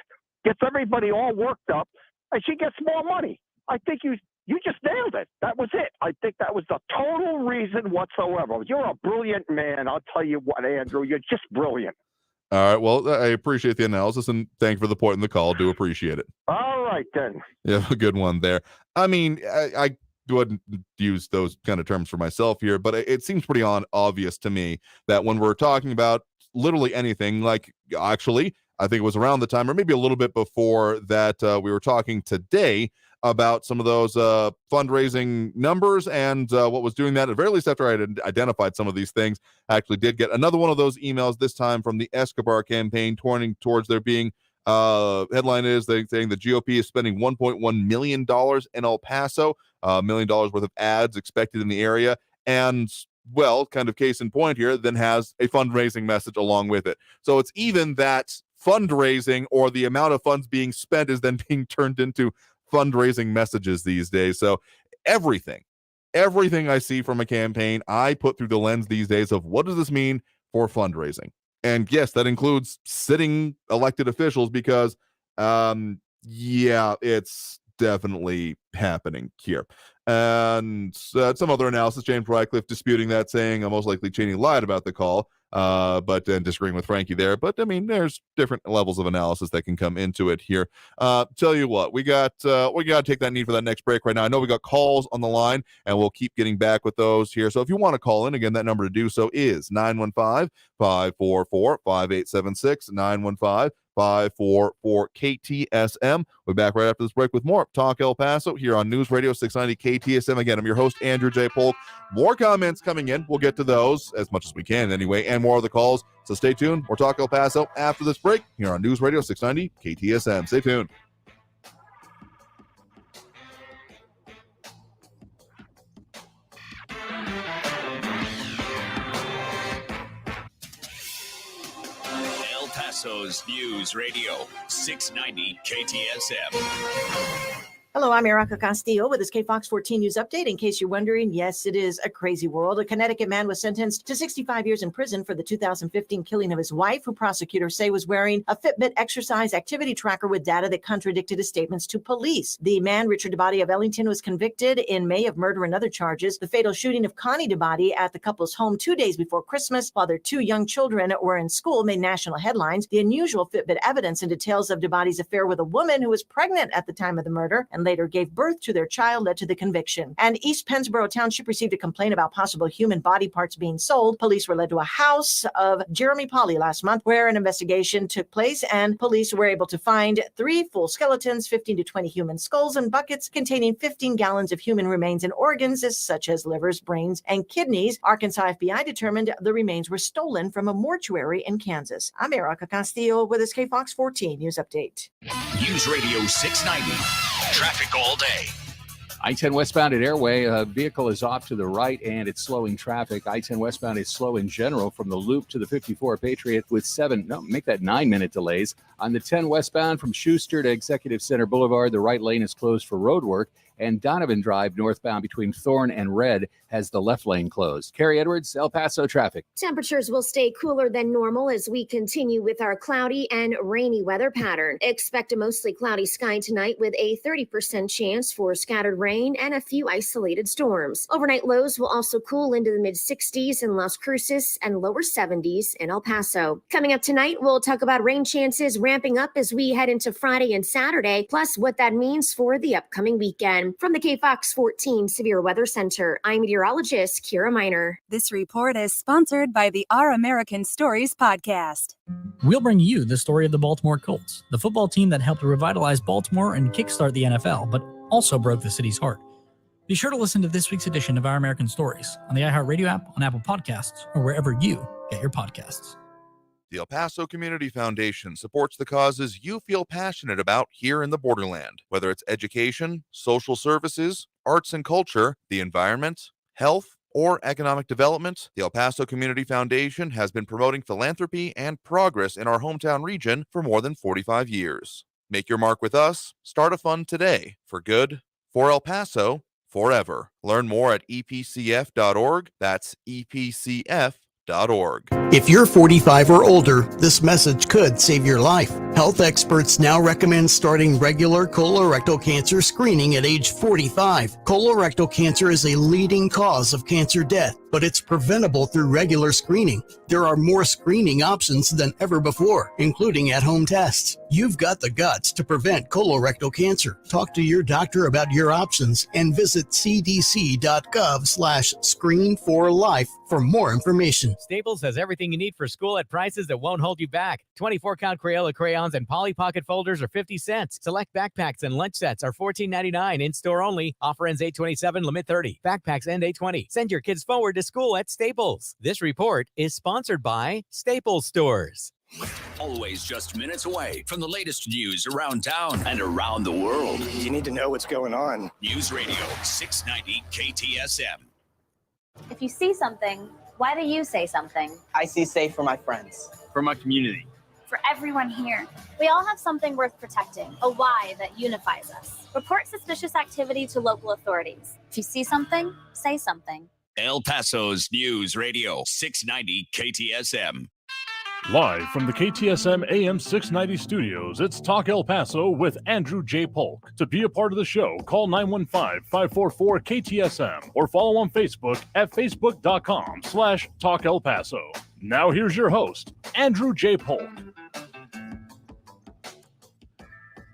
gets everybody all worked up, and she gets more money. I think you just nailed it. That was it. I think that was the total reason whatsoever. You're a brilliant man. I'll tell you what, Andrew, you're just brilliant. All right. Well, I appreciate the analysis, and thank you for the point in the call. Do appreciate it. All right, then. Yeah, a good one there. I mean, I wouldn't use those kind of terms for myself here, but it seems pretty obvious to me that when we're talking about literally anything, like actually, I think it was around the time, or maybe a little bit before that, we were talking today about some of those fundraising numbers and what was doing that. At the very least, after I had identified some of these things, I actually did get another one of those emails, this time from the Escobar campaign, pointing towards there being headline is they saying the GOP is spending $1.1 million in El Paso, $1 million worth of ads expected in the area. And well, kind of case in point here, then has a fundraising message along with it. So it's even that fundraising or the amount of funds being spent is then being turned into fundraising messages these days. So everything I see from a campaign, I put through the lens these days of what does this mean for fundraising? And yes, that includes sitting elected officials because, it's definitely happening here. And some other analysis, James Radcliffe disputing that, saying most likely Cheney lied about the call, but then disagreeing with Frankie there. But I mean, there's different levels of analysis that can come into it here. Tell you what, we got to take that need for that next break right now. I know we got calls on the line, and we'll keep getting back with those here. So if you want to call in, again, that number to do so is 915-544-5876, 915-544 KTSM. We'll be back right after this break with more Talk El Paso here on News Radio 690 KTSM. Again, I'm your host, Andrew J. Polk. More comments coming in. We'll get to those as much as we can anyway, and more of the calls. So stay tuned. We're Talk El Paso after this break here on News Radio 690 KTSM. Stay tuned. Paso's News Radio 690 KTSM. Hello, I'm Erica Castillo with this KFOX 14 News Update. In case you're wondering, yes, it is a crazy world. A Connecticut man was sentenced to 65 years in prison for the 2015 killing of his wife, who prosecutors say was wearing a Fitbit exercise activity tracker with data that contradicted his statements to police. The man, Richard DeBody of Ellington, was convicted in May of murder and other charges. The fatal shooting of Connie DeBody at the couple's home 2 days before Christmas, while their 2 young children were in school, made national headlines. The unusual Fitbit evidence and details of DeBody's affair with a woman who was pregnant at the time of the murder and later gave birth to their child led to the conviction. And East Pennsboro Township received a complaint about possible human body parts being sold. Police were led to a house of Jeremy Polly last month where an investigation took place, and police were able to find 3 full skeletons, 15 to 20 human skulls, and buckets containing 15 gallons of human remains and organs such as livers, brains, and kidneys. Arkansas FBI determined the remains were stolen from a mortuary in Kansas. I'm Erica Castillo with this KFOX 14 News Update. News Radio 690. Traffic all day. I-10 westbound at Airway, a vehicle is off to the right and it's slowing traffic. I-10 westbound is slow in general from the Loop to the 54 Patriot with 9-minute delays. On the 10 westbound from Schuster to Executive Center Boulevard, the right lane is closed for road work. And Donovan Drive northbound between Thorne and Red has the left lane closed. Carrie Edwards, El Paso traffic. Temperatures will stay cooler than normal as we continue with our cloudy and rainy weather pattern. Expect a mostly cloudy sky tonight with a 30% chance for scattered rain and a few isolated storms. Overnight lows will also cool into the mid-60s in Las Cruces and lower 70s in El Paso. Coming up tonight, we'll talk about rain chances ramping up as we head into Friday and Saturday, plus what that means for the upcoming weekend. From the KFOX 14 Severe Weather Center, I'm meteorologist Kira Miner. This report is sponsored by the Our American Stories podcast. We'll bring you the story of the Baltimore Colts, the football team that helped revitalize Baltimore and kickstart the NFL, but also broke the city's heart. Be sure to listen to this week's edition of Our American Stories on the iHeartRadio app, on Apple Podcasts, or wherever you get your podcasts. The El Paso Community Foundation supports the causes you feel passionate about here in the borderland, whether it's education, social services, arts and culture, the environment, health, or economic development. The El Paso Community Foundation has been promoting philanthropy and progress in our hometown region for more than 45 years. Make your mark with us. Start a fund today for good, for El Paso, forever. Learn more at epcf.org. That's epcf.org. If you're 45 or older, this message could save your life. Health experts now recommend starting regular colorectal cancer screening at age 45. Colorectal cancer is a leading cause of cancer death, but it's preventable through regular screening. There are more screening options than ever before, including at-home tests. You've got the guts to prevent colorectal cancer. Talk to your doctor about your options and visit cdc.gov/screen4life for more information. Staples has everything you need for school at prices that won't hold you back. 24-count Crayola crayons and Polly Pocket folders are 50 cents. Select backpacks and lunch sets are $14.99. In-store only. Offer ends 8/27, limit 30. Backpacks end 8/20. Send your kids forward to school at Staples. This report is sponsored by Staples Stores. Always just minutes away from the latest news around town and around the world. You need to know what's going on. News Radio 690 KTSM. If you see something, why do you say something? I see safe for my friends. For my community. For everyone here. We all have something worth protecting, a why that unifies us. Report suspicious activity to local authorities. If you see something, say something. El Paso's News Radio 690 KTSM. Live from the KTSM AM 690 studios, it's Talk El Paso with Andrew J. Polk. To be a part of the show, call 915-544-KTSM or follow on Facebook at facebook.com/Talk El Paso. Now here's your host, Andrew J. Polk.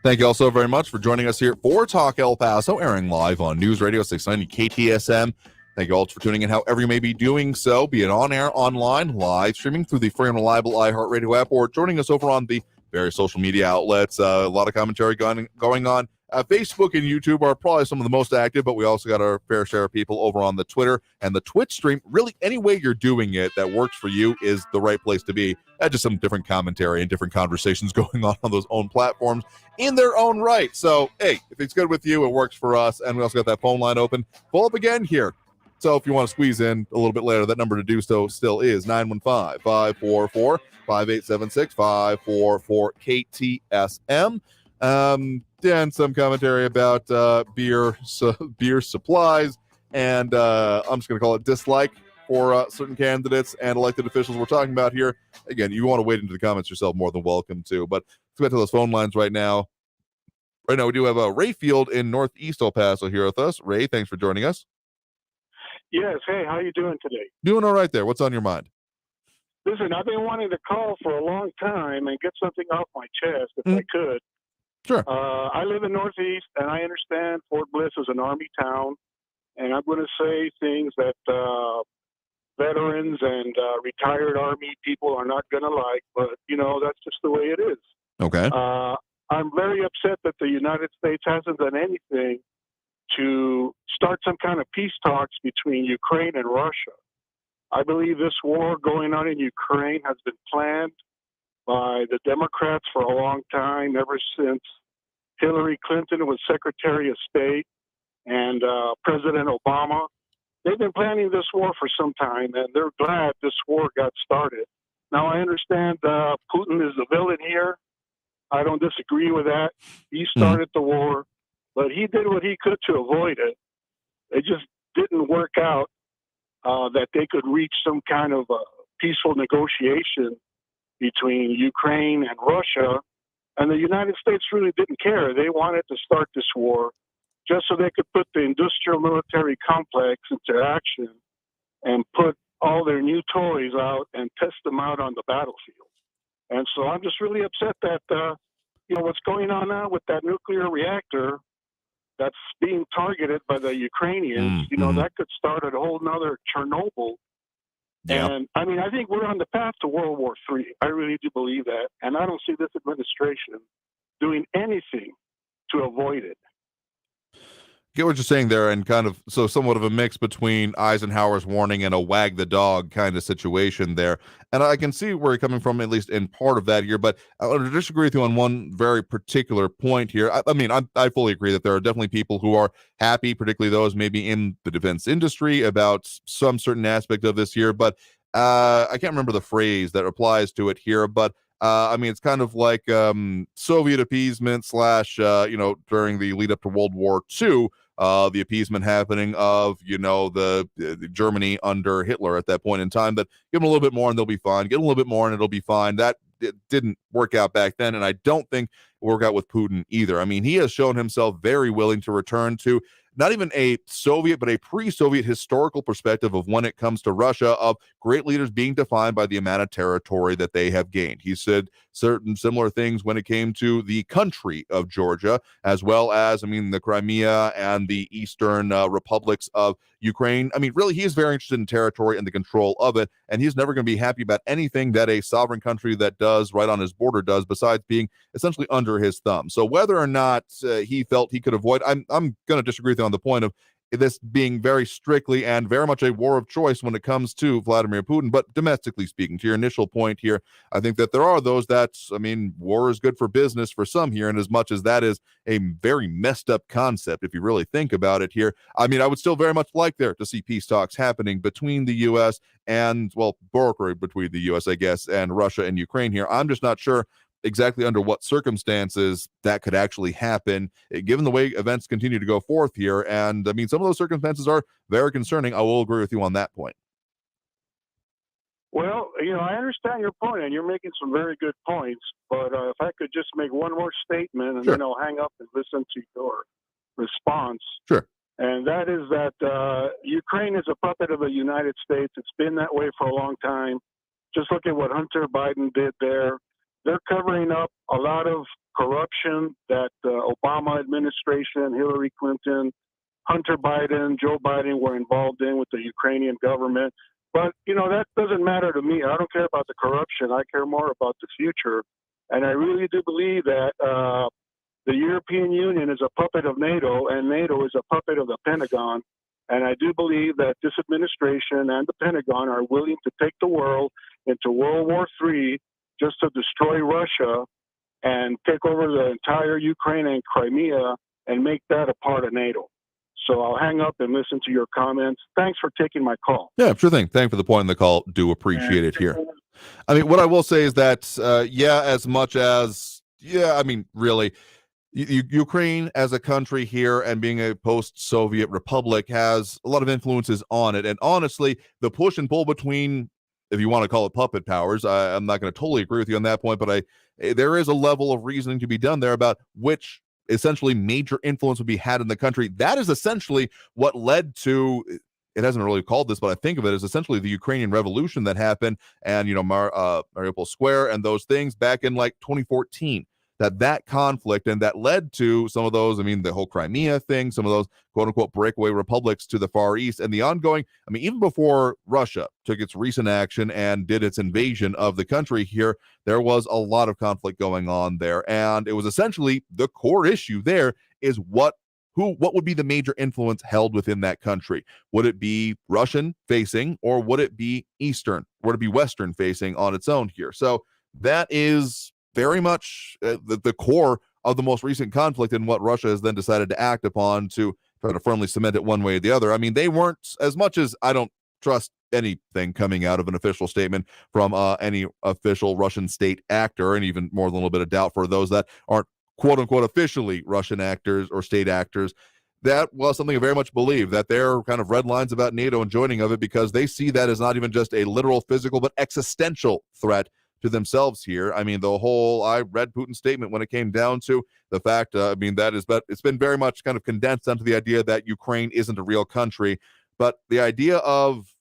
Thank you all so very much for joining us here for Talk El Paso, airing live on News Radio 690 KTSM. Thank you all for tuning in, however you may be doing so, be it on air, online, live, streaming through the free and reliable iHeartRadio app, or joining us over on the various social media outlets. A lot of commentary going on. Facebook and YouTube are probably some of the most active, but we also got our fair share of people over on the Twitter and the Twitch stream. Really, any way you're doing it that works for you is the right place to be. Just some different commentary and different conversations going on those own platforms in their own right. So, hey, if it's good with you, it works for us. And we also got that phone line open. Pull up again here. So if you want to squeeze in a little bit later, that number to do so still is 915-544-5876, 544-KTSM. And some commentary about beer supplies, and I'm just going to call it dislike for certain candidates and elected officials we're talking about here. Again, you want to wade into the comments yourself, more than welcome to. But let's get to those phone lines right now. Right now, we do have Ray Field in Northeast El Paso here with us. Ray, thanks for joining us. Yes. Hey, how you doing today? Doing all right there. What's on your mind? Listen, I've been wanting to call for a long time and get something off my chest if I could. Sure. I live in Northeast, and I understand Fort Bliss is an Army town, and I'm going to say things that veterans and retired Army people are not going to like, but, that's just the way it is. Okay. I'm very upset that the United States hasn't done anything to start some kind of peace talks between Ukraine and Russia. I believe this war going on in Ukraine has been planned by the Democrats for a long time, ever since Hillary Clinton was Secretary of State and President Obama. They've been planning this war for some time, and they're glad this war got started. Now, I understand Putin is the villain here. I don't disagree with that. He started the war, but he did what he could to avoid it. It just didn't work out that they could reach some kind of peaceful negotiation between Ukraine and Russia. And the United States really didn't care. They wanted to start this war just so they could put the industrial military complex into action and put all their new toys out and test them out on the battlefield. And so I'm just really upset that, what's going on now with that nuclear reactor that's being targeted by the Ukrainians, that could start a whole nother Chernobyl. Yeah. And I mean, I think we're on the path to World War III. I really do believe that. And I don't see this administration doing anything to avoid it. Get what you're saying there, and kind of somewhat of a mix between Eisenhower's warning and a wag the dog kind of situation there. And I can see where you're coming from, at least in part of that here, but I want to disagree with you on one very particular point here. I fully agree that there are definitely people who are happy, particularly those maybe in the defense industry, about some certain aspect of this here, but I can't remember the phrase that applies to it here, but it's kind of like Soviet appeasement / during the lead up to World War II, the appeasement happening of, the Germany under Hitler at that point in time, that give them a little bit more and they'll be fine. Get a little bit more and it'll be fine. That it didn't work out back then, and I don't think it worked out with Putin either. I mean, he has shown himself very willing to return to not even a Soviet, but a pre-Soviet historical perspective of when it comes to Russia, of great leaders being defined by the amount of territory that they have gained. He said certain similar things when it came to the country of Georgia, as well as, the Crimea and the eastern republics of Ukraine. Really, he is very interested in territory and the control of it, and he's never going to be happy about anything that a sovereign country that does right on his border does, besides being essentially under his thumb. So whether or not he felt he could avoid, I'm going to disagree with you on the point of, this being very strictly and very much a war of choice when it comes to Vladimir Putin. But domestically speaking, to your initial point here, I think that there are those that, I mean, war is good for business for some here, and as much as that is a very messed up concept, if you really think about it here, I mean, I would still very much like there to see peace talks happening between the U.S. and, well, brokered between the U.S., I guess, and Russia and Ukraine here. I'm just not sure exactly under what circumstances that could actually happen, given the way events continue to go forth here. And I mean, some of those circumstances are very concerning. I will agree with you on that point. Well, I understand your point, and you're making some very good points. But if I could just make one more statement, and then I'll hang up and listen to your response. Sure. And that is that Ukraine is a puppet of the United States. It's been that way for a long time. Just look at what Hunter Biden did there. They're covering up a lot of corruption that the Obama administration, Hillary Clinton, Hunter Biden, Joe Biden were involved in with the Ukrainian government. But, that doesn't matter to me. I don't care about the corruption. I care more about the future. And I really do believe that the European Union is a puppet of NATO, and NATO is a puppet of the Pentagon. And I do believe that this administration and the Pentagon are willing to take the world into World War III just to destroy Russia and take over the entire Ukraine and Crimea and make that a part of NATO. So I'll hang up and listen to your comments. Thanks for taking my call. Yeah, sure thing. Thank you for the point in the call. Do appreciate it here. I mean, what I will say is that, really, Ukraine as a country here and being a post-Soviet republic has a lot of influences on it. And honestly, the push and pull between, if you want to call it puppet powers, I'm not going to totally agree with you on that point, but there is a level of reasoning to be done there about which essentially major influence would be had in the country. That is essentially what led to, it hasn't really called this, but I think of it as essentially the Ukrainian Revolution that happened, and Mariupol Square and those things back in like 2014. That conflict and that led to some of those, the whole Crimea thing, some of those quote-unquote breakaway republics to the Far East, and the ongoing, even before Russia took its recent action and did its invasion of the country here, there was a lot of conflict going on there. And it was essentially the core issue there is what would be the major influence held within that country? Would it be Russian facing, or would it be Eastern? Would it be Western facing on its own here? So that is very much the core of the most recent conflict, and what Russia has then decided to act upon to try to firmly cement it one way or the other. They weren't, as much as I don't trust anything coming out of an official statement from any official Russian state actor, and even more than a little bit of doubt for those that aren't quote unquote officially Russian actors or state actors. That was something I very much believe, that they're kind of red lines about NATO and joining of it, because they see that as not even just a literal physical but existential threat to themselves here. I read Putin's statement when it came down to the fact, but it's been very much kind of condensed down to the idea that Ukraine isn't a real country. But the idea of,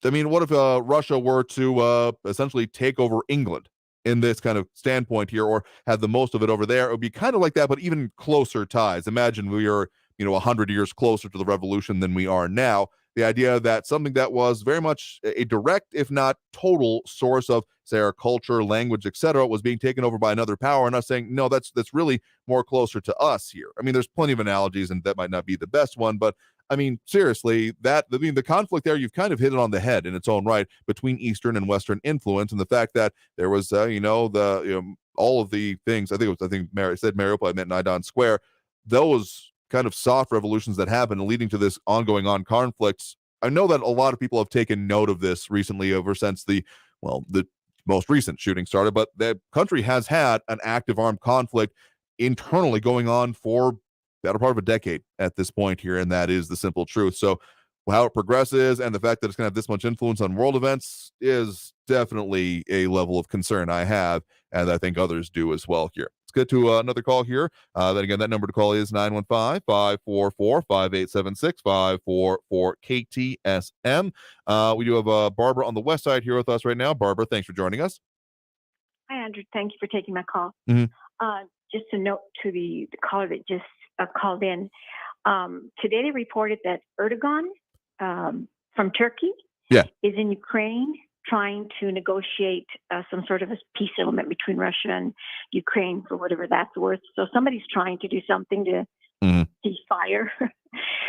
what if Russia were to essentially take over England in this kind of standpoint here, or have the most of it over there? It would be kind of like that, but even closer ties. Imagine we are, 100 years closer to the revolution than we are now. The idea that something that was very much a direct, if not total, source of, say, our culture, language, etc., was being taken over by another power, and us saying, no, that's really more closer to us here. There's plenty of analogies, and that might not be the best one, but seriously, the conflict there, you've kind of hit it on the head in its own right, between Eastern and Western influence, and the fact that there was, all of the things. I think Mary said Mariupol, I meant Maidan Square. Those kind of soft revolutions that happen leading to this ongoing conflicts. I know that a lot of people have taken note of this recently since the most recent shooting started, but the country has had an active armed conflict internally going on for better part of a decade at this point here, and that is the simple truth. So how it progresses and the fact that it's going to have this much influence on world events is definitely a level of concern I have, and I think others do as well here. Let's get to another call here. Then again, that number to call is 915-544-5876, 544-KTSM. We do have Barbara on the west side here with us right now. Barbara, thanks for joining us. Hi, Andrew. Thank you for taking my call. Mm-hmm. Just a note to the caller that just called in. Today they reported that Erdogan from Turkey is in Ukraine trying to negotiate some sort of a peace settlement between Russia and Ukraine, for whatever that's worth. So somebody's trying to do something to ceasefire.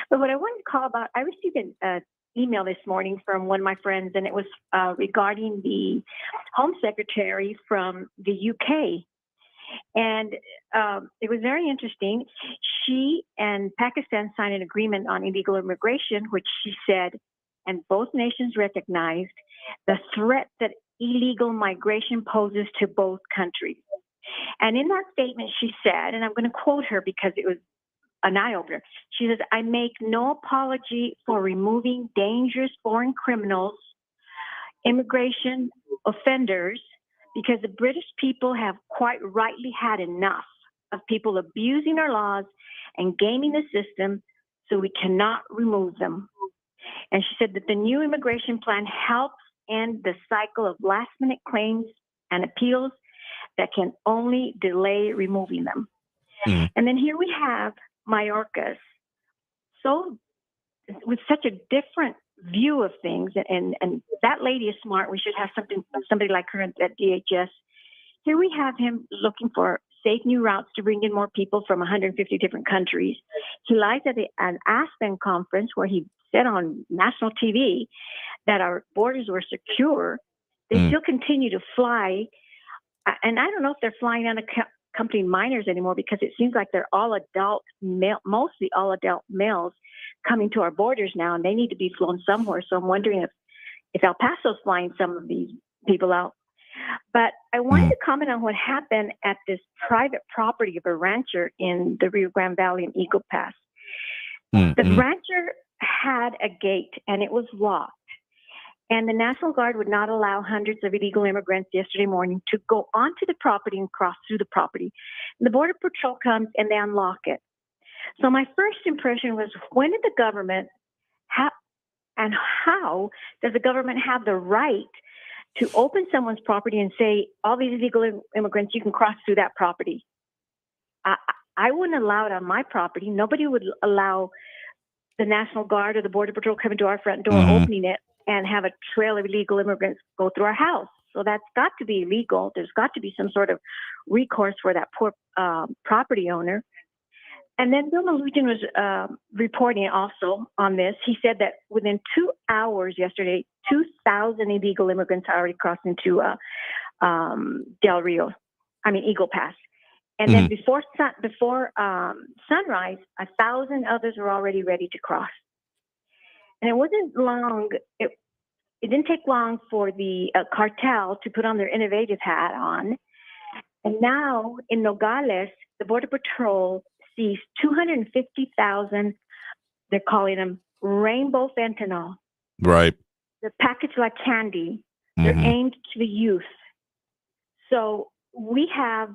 But what I wanted to call about, I received an email this morning from one of my friends, and it was regarding the Home Secretary from the UK. And it was very interesting. She and Pakistan signed an agreement on illegal immigration, which she said, and both nations recognized the threat that illegal migration poses to both countries. And in that statement, she said, and I'm going to quote her because it was an eye-opener. She says, "I make no apology for removing dangerous foreign criminals, immigration offenders, because the British people have quite rightly had enough of people abusing our laws and gaming the system, so we cannot remove them." And she said that the new immigration plan helps end the cycle of last-minute claims and appeals that can only delay removing them. And then here we have Mayorkas, so with such a different view of things, and that lady is smart. We should have somebody like her at DHS. Here we have him looking for safe new routes to bring in more people from 150 different countries. He lies at an Aspen conference where he said on national TV that our borders were secure. They still continue to fly, and I don't know if they're flying unaccompanied minors anymore, because it seems like they're all adult, mostly all adult males coming to our borders now, and they need to be flown somewhere. So I'm wondering if El Paso's flying some of these people out. But I wanted to comment on what happened at this private property of a rancher in the Rio Grande Valley in Eagle Pass. The rancher had a gate, and it was locked. And the National Guard would not allow hundreds of illegal immigrants yesterday morning to go onto the property and cross through the property. And the Border Patrol comes and they unlock it. So my first impression was, when did the government and how does the government have the right to open someone's property and say, all these illegal immigrants, you can cross through that property? I wouldn't allow it on my property. Nobody would allow the National Guard or the Border Patrol coming to our front door, opening it, and have a trail of illegal immigrants go through our house. So that's got to be illegal. There's got to be some sort of recourse for that poor property owner. And then Bill Malugin was reporting also on this. He said that within 2 hours yesterday, 2,000 illegal immigrants are already crossed into Eagle Pass. And then before sunrise, 1,000 others were already ready to cross. And it wasn't long. It didn't take long for the cartel to put on their innovative hat on. And now in Nogales, the Border Patrol seized 250,000. They're calling them rainbow fentanyl. Right. They're packaged like candy. They're aimed to the youth. So we have,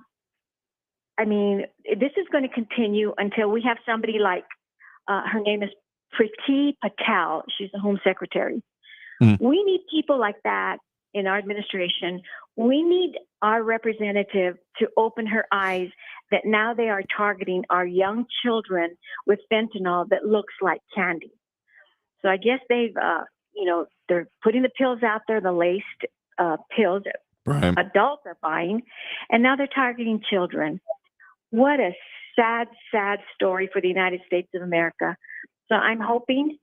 this is going to continue until we have somebody like, her name is Priti Patel. She's the Home Secretary. We need people like that in our administration. We need our representative to open her eyes that now they are targeting our young children with fentanyl that looks like candy. So I guess they've, they're putting the pills out there, the laced pills that adults are buying, and now they're targeting children. What a sad, sad story for the United States of America. So I'm hoping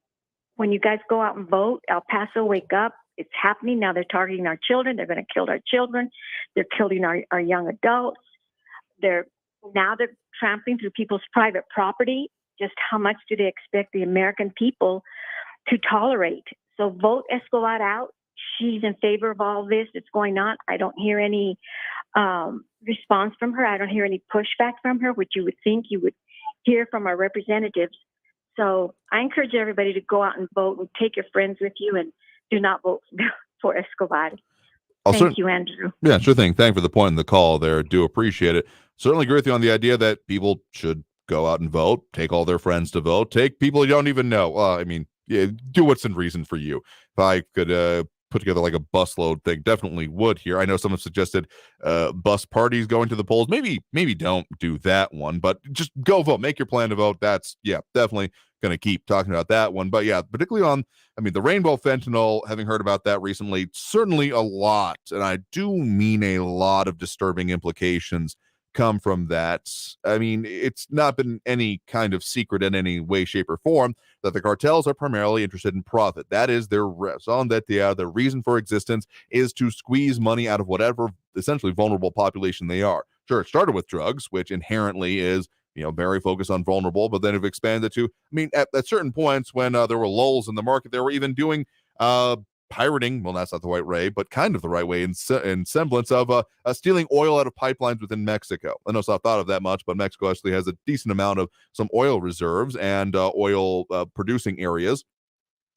when you guys go out and vote, El Paso, wake up. It's happening. Now they're targeting our children. They're going to kill our children. They're killing our young adults. They're trampling through people's private property. Just how much do they expect the American people to tolerate? So vote Escobar out. She's in favor of all this that's going on. I don't hear any response from her. I don't hear any pushback from her, which you would think you would hear from our representatives. So I encourage everybody to go out and vote and take your friends with you, and do not vote for Escobar. Thank you, Andrew. Yeah, sure thing. Thank you for the point in the call there. Do appreciate it. Certainly agree with you on the idea that people should go out and vote, take all their friends to vote, take people you don't even know. Do what's in reason for you. If I could put together like a busload thing, definitely would here. I know someone suggested bus parties going to the polls. Maybe don't do that one, but just go vote. Make your plan to vote. That's, definitely going to keep talking about that one. But particularly on, the rainbow fentanyl, having heard about that recently, certainly a lot, and I do mean a lot of disturbing implications come from that. I mean, it's not been any kind of secret in any way, shape, or form that the cartels are primarily interested in profit. That is their raison d'etre. The reason for existence is to squeeze money out of whatever essentially vulnerable population they are. Sure, it started with drugs, which inherently is, very focused on vulnerable, but then have expanded to, at certain points when there were lulls in the market, they were even doing pirating. Well, that's not the right way, but kind of the right way in semblance of stealing oil out of pipelines within Mexico. I know it's not thought of that much, but Mexico actually has a decent amount of some oil reserves and oil producing areas.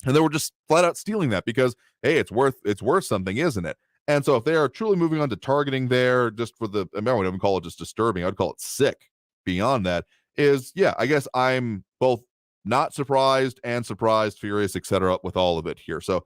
And they were just flat out stealing that because, hey, it's worth something, isn't it? And so if they are truly moving on to targeting there just for I wouldn't even call it just disturbing. I'd call it sick. Beyond that is, I guess I'm both not surprised and surprised, furious, etc. with all of it here. So,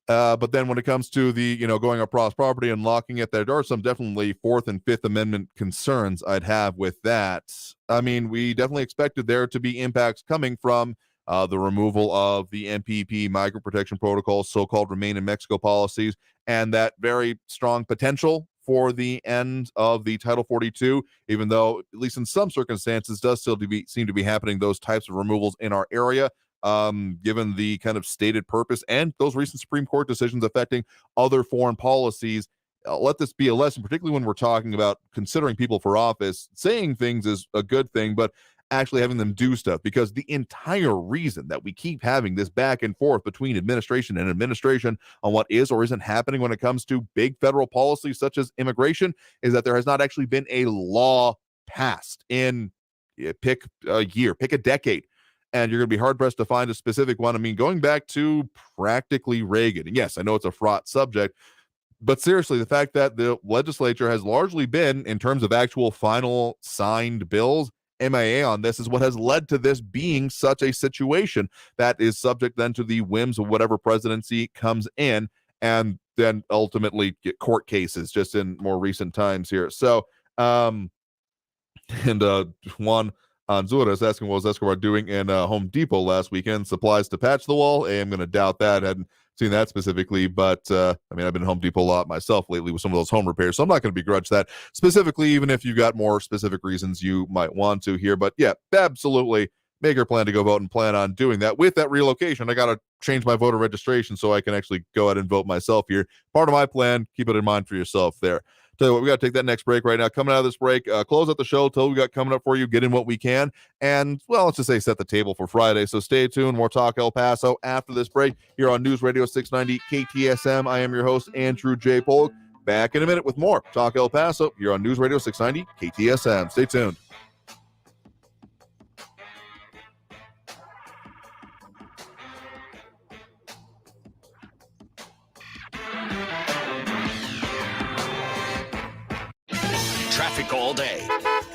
but then when it comes to the, going across property and locking it, there are some definitely Fourth and Fifth Amendment concerns I'd have with that. I mean, we definitely expected there to be impacts coming from the removal of the MPP migrant protection protocol, so-called Remain in Mexico policies, and that very strong potential for the end of the Title 42, even though, at least in some circumstances, does still seem to be happening, those types of removals in our area, given the kind of stated purpose and those recent Supreme Court decisions affecting other foreign policies. Let this be a lesson, particularly when we're talking about considering people for office. Saying things is a good thing, but actually having them do stuff, because the entire reason that we keep having this back and forth between administration and administration on what is or isn't happening when it comes to big federal policies such as immigration is that there has not actually been a law passed in pick a year, pick a decade, and you're going to be hard-pressed to find a specific one. I mean, going back to practically Reagan, and yes, I know it's a fraught subject, but seriously, the fact that the legislature has largely been, in terms of actual final signed bills, MIA on this is what has led to this being such a situation that is subject then to the whims of whatever presidency comes in, and then ultimately get court cases just in more recent times here. So, Juan Anzura is asking, what was Escobar doing in Home Depot last weekend? Supplies to patch the wall? I'm going to doubt that. Hadn't seen that specifically, but I've been at Home Depot a lot myself lately with some of those home repairs, so I'm not going to begrudge that specifically, even if you've got more specific reasons you might want to here. But yeah, absolutely make your plan to go vote and plan on doing that. With that relocation, I got to change my voter registration so I can actually go out and vote myself here. Part of my plan, keep it in mind for yourself there. Tell you what, we got to take that next break right now. Coming out of this break, close out the show, tell we got coming up for you, get in what we can, and, well, let's just say set the table for Friday. So stay tuned. More Talk El Paso after this break here on News Radio 690 KTSM. I am your host, Andrew J. Polk. Back in a minute with more Talk El Paso here on News Radio 690 KTSM. Stay tuned. Traffic all day.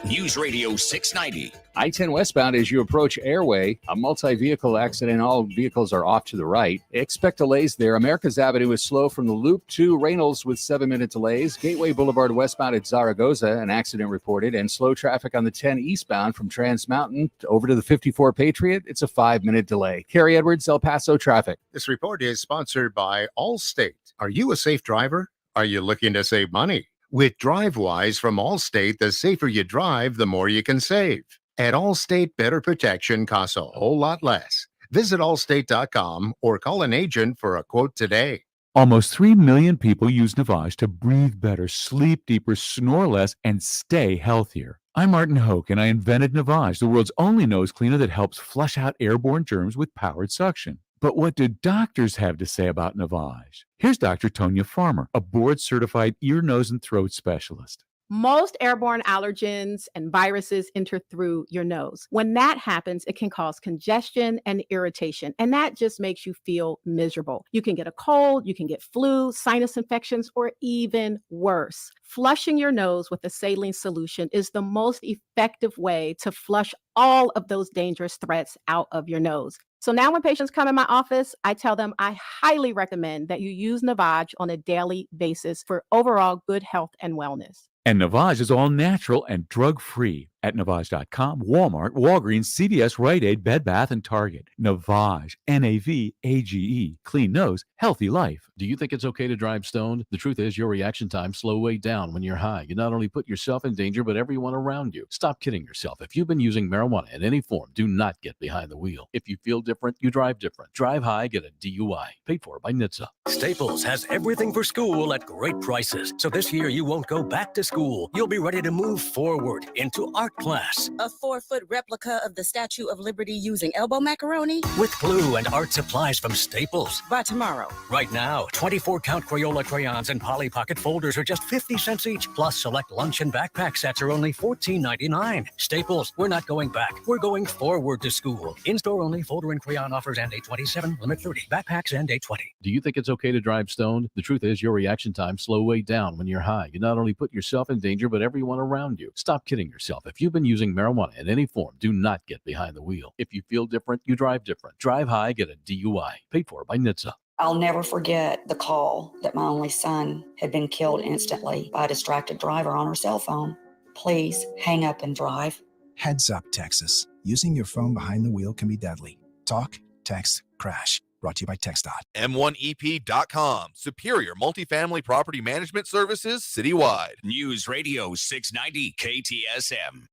News Radio 690. I-10 westbound as you approach Airway, a multi-vehicle accident. All vehicles are off to the right. Expect delays there. America's Avenue is slow from the Loop to Reynolds with 7-minute delays. Gateway Boulevard westbound at Zaragoza, an accident reported, and slow traffic on the 10 eastbound from Trans Mountain over to the 54 Patriot. It's a 5-minute delay. Kerry Edwards, El Paso traffic. This report is sponsored by Allstate. Are you a safe driver? Are you looking to save money? With DriveWise from Allstate, the safer you drive, the more you can save. At Allstate, better protection costs a whole lot less. Visit allstate.com or call an agent for a quote today. Almost 3 million people use Navage to breathe better, sleep deeper, snore less, and stay healthier. I'm Martin Hoke, and I invented Navage, the world's only nose cleaner that helps flush out airborne germs with powered suction. But what do doctors have to say about Navage? Here's Dr. Tonya Farmer, a board-certified ear, nose, and throat specialist. Most airborne allergens and viruses enter through your nose. When that happens, it can cause congestion and irritation, and that just makes you feel miserable. You can get a cold, you can get flu, sinus infections, or even worse. Flushing your nose with a saline solution is the most effective way to flush all of those dangerous threats out of your nose. So now when patients come in my office, I tell them I highly recommend that you use Navage on a daily basis for overall good health and wellness. And Navage is all natural and drug-free. At Navage.com, Walmart, Walgreens, CVS, Rite Aid, Bed Bath, and Target. Navage, Navage, clean nose, healthy life. Do you think it's okay to drive stoned? The truth is your reaction times slow way down when you're high. You not only put yourself in danger, but everyone around you. Stop kidding yourself. If you've been using marijuana in any form, do not get behind the wheel. If you feel different, you drive different. Drive high, get a DUI. Paid for by NHTSA. Staples has everything for school at great prices. So this year you won't go back to school. You'll be ready to move forward into art class. A 4-foot replica of the Statue of Liberty using elbow macaroni? With glue and art supplies from Staples. By tomorrow. Right now, 24-count Crayola crayons and Polly Pocket folders are just 50 cents each. Plus, select lunch and backpack sets are only $14.99. Staples, we're not going back. We're going forward to school. In-store only folder and crayon offers end date 27, limit 30. Backpacks end date 20. Do you think it's okay to drive stoned? The truth is your reaction times slow way down when you're high. You not only put yourself in danger, but everyone around you. Stop kidding yourself. If you've been using marijuana in any form, do not get behind the wheel. If you feel different, you drive different. Drive high, get a DUI. Paid for by NHTSA. I'll never forget the call that my only son had been killed instantly by a distracted driver on her cell phone. Please hang up and drive. Heads up, Texas. Using your phone behind the wheel can be deadly. Talk, text, crash. Brought to you by TxDOT. M1EP.com. Superior multifamily property management services citywide. News Radio 690 KTSM.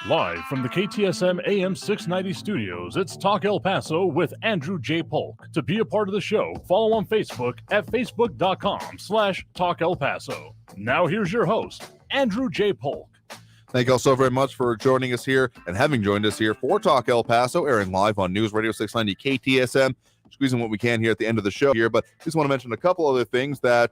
Live from the KTSM AM 690 studios, it's Talk El Paso with Andrew J. Polk. To be a part of the show, follow on Facebook at facebook.com/Talk El Paso. Now here's your host, Andrew J. Polk. Thank you all so very much for joining us here and having joined us here for Talk El Paso, airing live on News Radio 690 KTSM. Squeezing what we can here at the end of the show here, but just want to mention a couple other things that,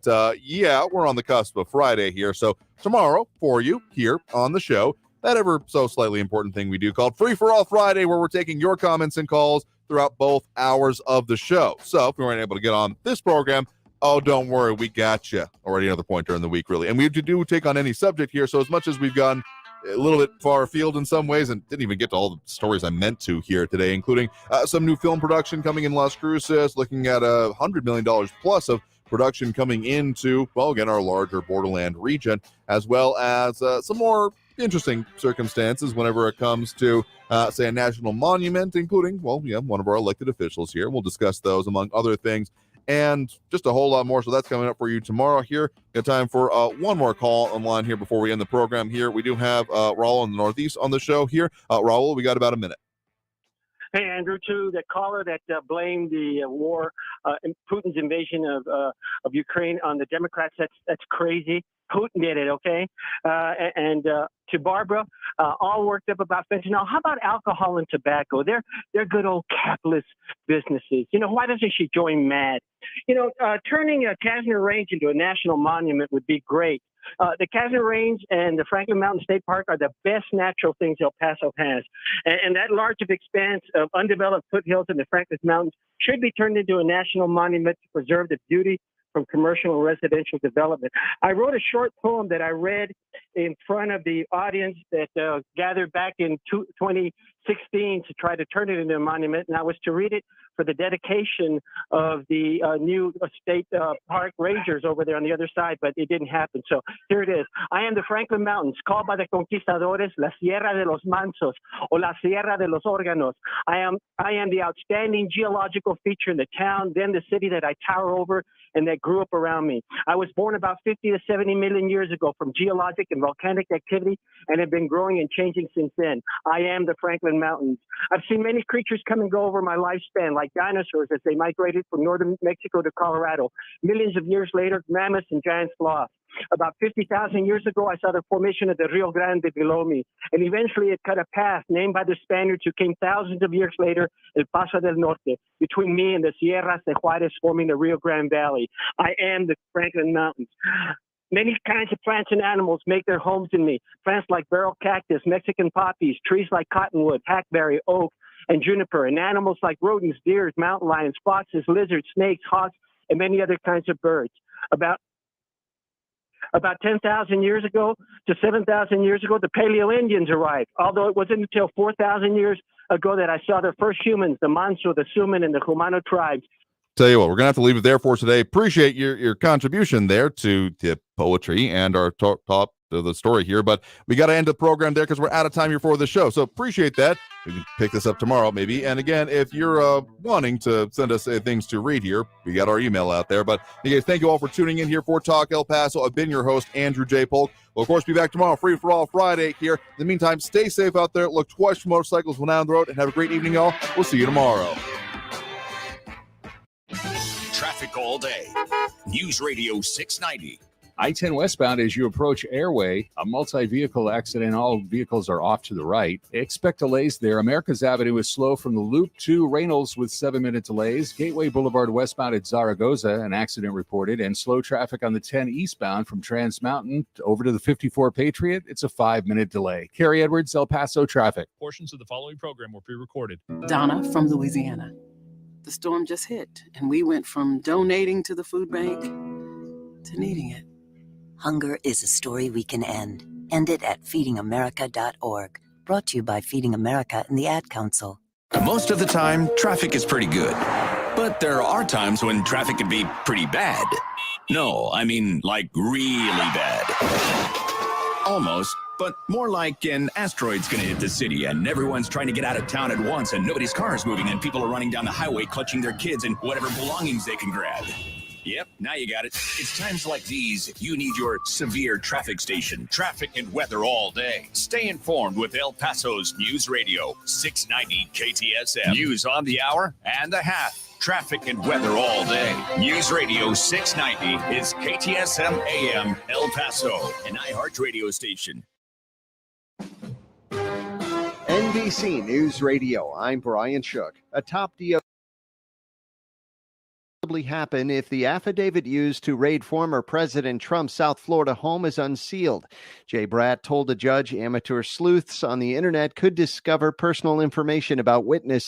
we're on the cusp of Friday here. So tomorrow for you here on the show, that ever so slightly important thing we do called Free for All Friday, where we're taking your comments and calls throughout both hours of the show. So if we weren't able to get on this program, oh, don't worry, we got you already another point during the week, really. And we do take on any subject here. So as much as we've gone a little bit far afield in some ways and didn't even get to all the stories I meant to here today, including some new film production coming in Las Cruces, looking at $100 million plus of production coming into, well, again, our larger borderland region, as well as some more interesting circumstances whenever it comes to, say, a national monument, including, one of our elected officials here. We'll discuss those, among other things, and just a whole lot more. So that's coming up for you tomorrow here. Got time for one more call online here before we end the program here. We do have Raul in the Northeast on the show here. Raul, we got about a minute. Hey, Andrew, to the caller that blamed the war, Putin's invasion of Ukraine on the Democrats, that's crazy. Putin did it, okay? And to Barbara, all worked up about fentanyl. How about alcohol and tobacco? They're good old capitalist businesses. Why doesn't she join MAD? Turning Kazner Range into a national monument would be great. The Kazner Range and the Franklin Mountain State Park are the best natural things El Paso has. And that large of expanse of undeveloped foothills in the Franklin Mountains should be turned into a national monument to preserve the beauty from commercial and residential development. I wrote a short poem that I read in front of the audience that gathered back in 2016 to try to turn it into a monument, and I was to read it for the dedication of the new state park rangers over there on the other side, but it didn't happen. So here it is. I am the Franklin Mountains, called by the conquistadores La Sierra de los Mansos or La Sierra de los Órganos. I am the outstanding geological feature in the town, then the city that I tower over and that grew up around me. I was born about 50 to 70 million years ago from geologic and volcanic activity and have been growing and changing since then. I am the Franklin Mountains. I've seen many creatures come and go over my lifespan, like dinosaurs as they migrated from northern Mexico to Colorado. Millions of years later, mammoths and giant sloths. About 50,000 years ago, I saw the formation of the Rio Grande below me, and eventually it cut a path named by the Spaniards who came thousands of years later, El Paso del Norte, between me and the Sierras de Juarez forming the Rio Grande Valley. I am the Franklin Mountains. Many kinds of plants and animals make their homes in me. Plants like barrel cactus, Mexican poppies, trees like cottonwood, hackberry, oak, and juniper, and animals like rodents, deer, mountain lions, foxes, lizards, snakes, hawks, and many other kinds of birds. About 10,000 years ago to 7,000 years ago, the Paleo Indians arrived, although it wasn't until 4,000 years ago that I saw the first humans, the Manso, the Suman, and the Jumano tribes. Tell you what, we're going to have to leave it there for today. Appreciate your contribution there to the poetry and our top the story here, but we got to end the program there because we're out of time here for the show. So appreciate that. We can pick this up tomorrow maybe. And again, if you're wanting to send us things to read here, we got our email out there. But anyways, thank you all for tuning in here for Talk El Paso. I've been your host, Andrew J. Polk. We'll, of course, be back tomorrow, Free for All Friday here. In the meantime, stay safe out there. Look twice for motorcycles when down the road, and have a great evening, y'all. We'll see you tomorrow. Traffic all day. News Radio 690. I-10 westbound as you approach Airway, a multi-vehicle accident. All vehicles are off to the right. Expect delays there. America's Avenue is slow from the Loop to Reynolds with 7-minute delays. Gateway Boulevard westbound at Zaragoza, an accident reported, and slow traffic on the 10 eastbound from Trans Mountain over to the 54 Patriot. It's a 5-minute delay. Carrie Edwards, El Paso traffic. Portions of the following program were pre-recorded. Donna from Louisiana. The storm just hit, and we went from donating to the food bank to needing it. Hunger is a story we can end. End it at feedingamerica.org. Brought to you by Feeding America and the Ad Council. Most of the time, traffic is pretty good. But there are times when traffic can be pretty bad. No, I mean like really bad. Almost, but more like an asteroid's gonna hit the city and everyone's trying to get out of town at once and nobody's car is moving and people are running down the highway clutching their kids and whatever belongings they can grab. Yep, now you got it. It's times like these you need your severe traffic station. Traffic and weather all day. Stay informed with El Paso's News Radio 690 KTSM. News on the hour and a half. Traffic and weather all day. News Radio 690 is KTSM AM El Paso, an iHeart radio station. NBC News Radio. I'm Brian Shook. A top DO happen if the affidavit used to raid former President Trump's South Florida home is unsealed. Jay Bratt told the judge amateur sleuths on the internet could discover personal information about witnesses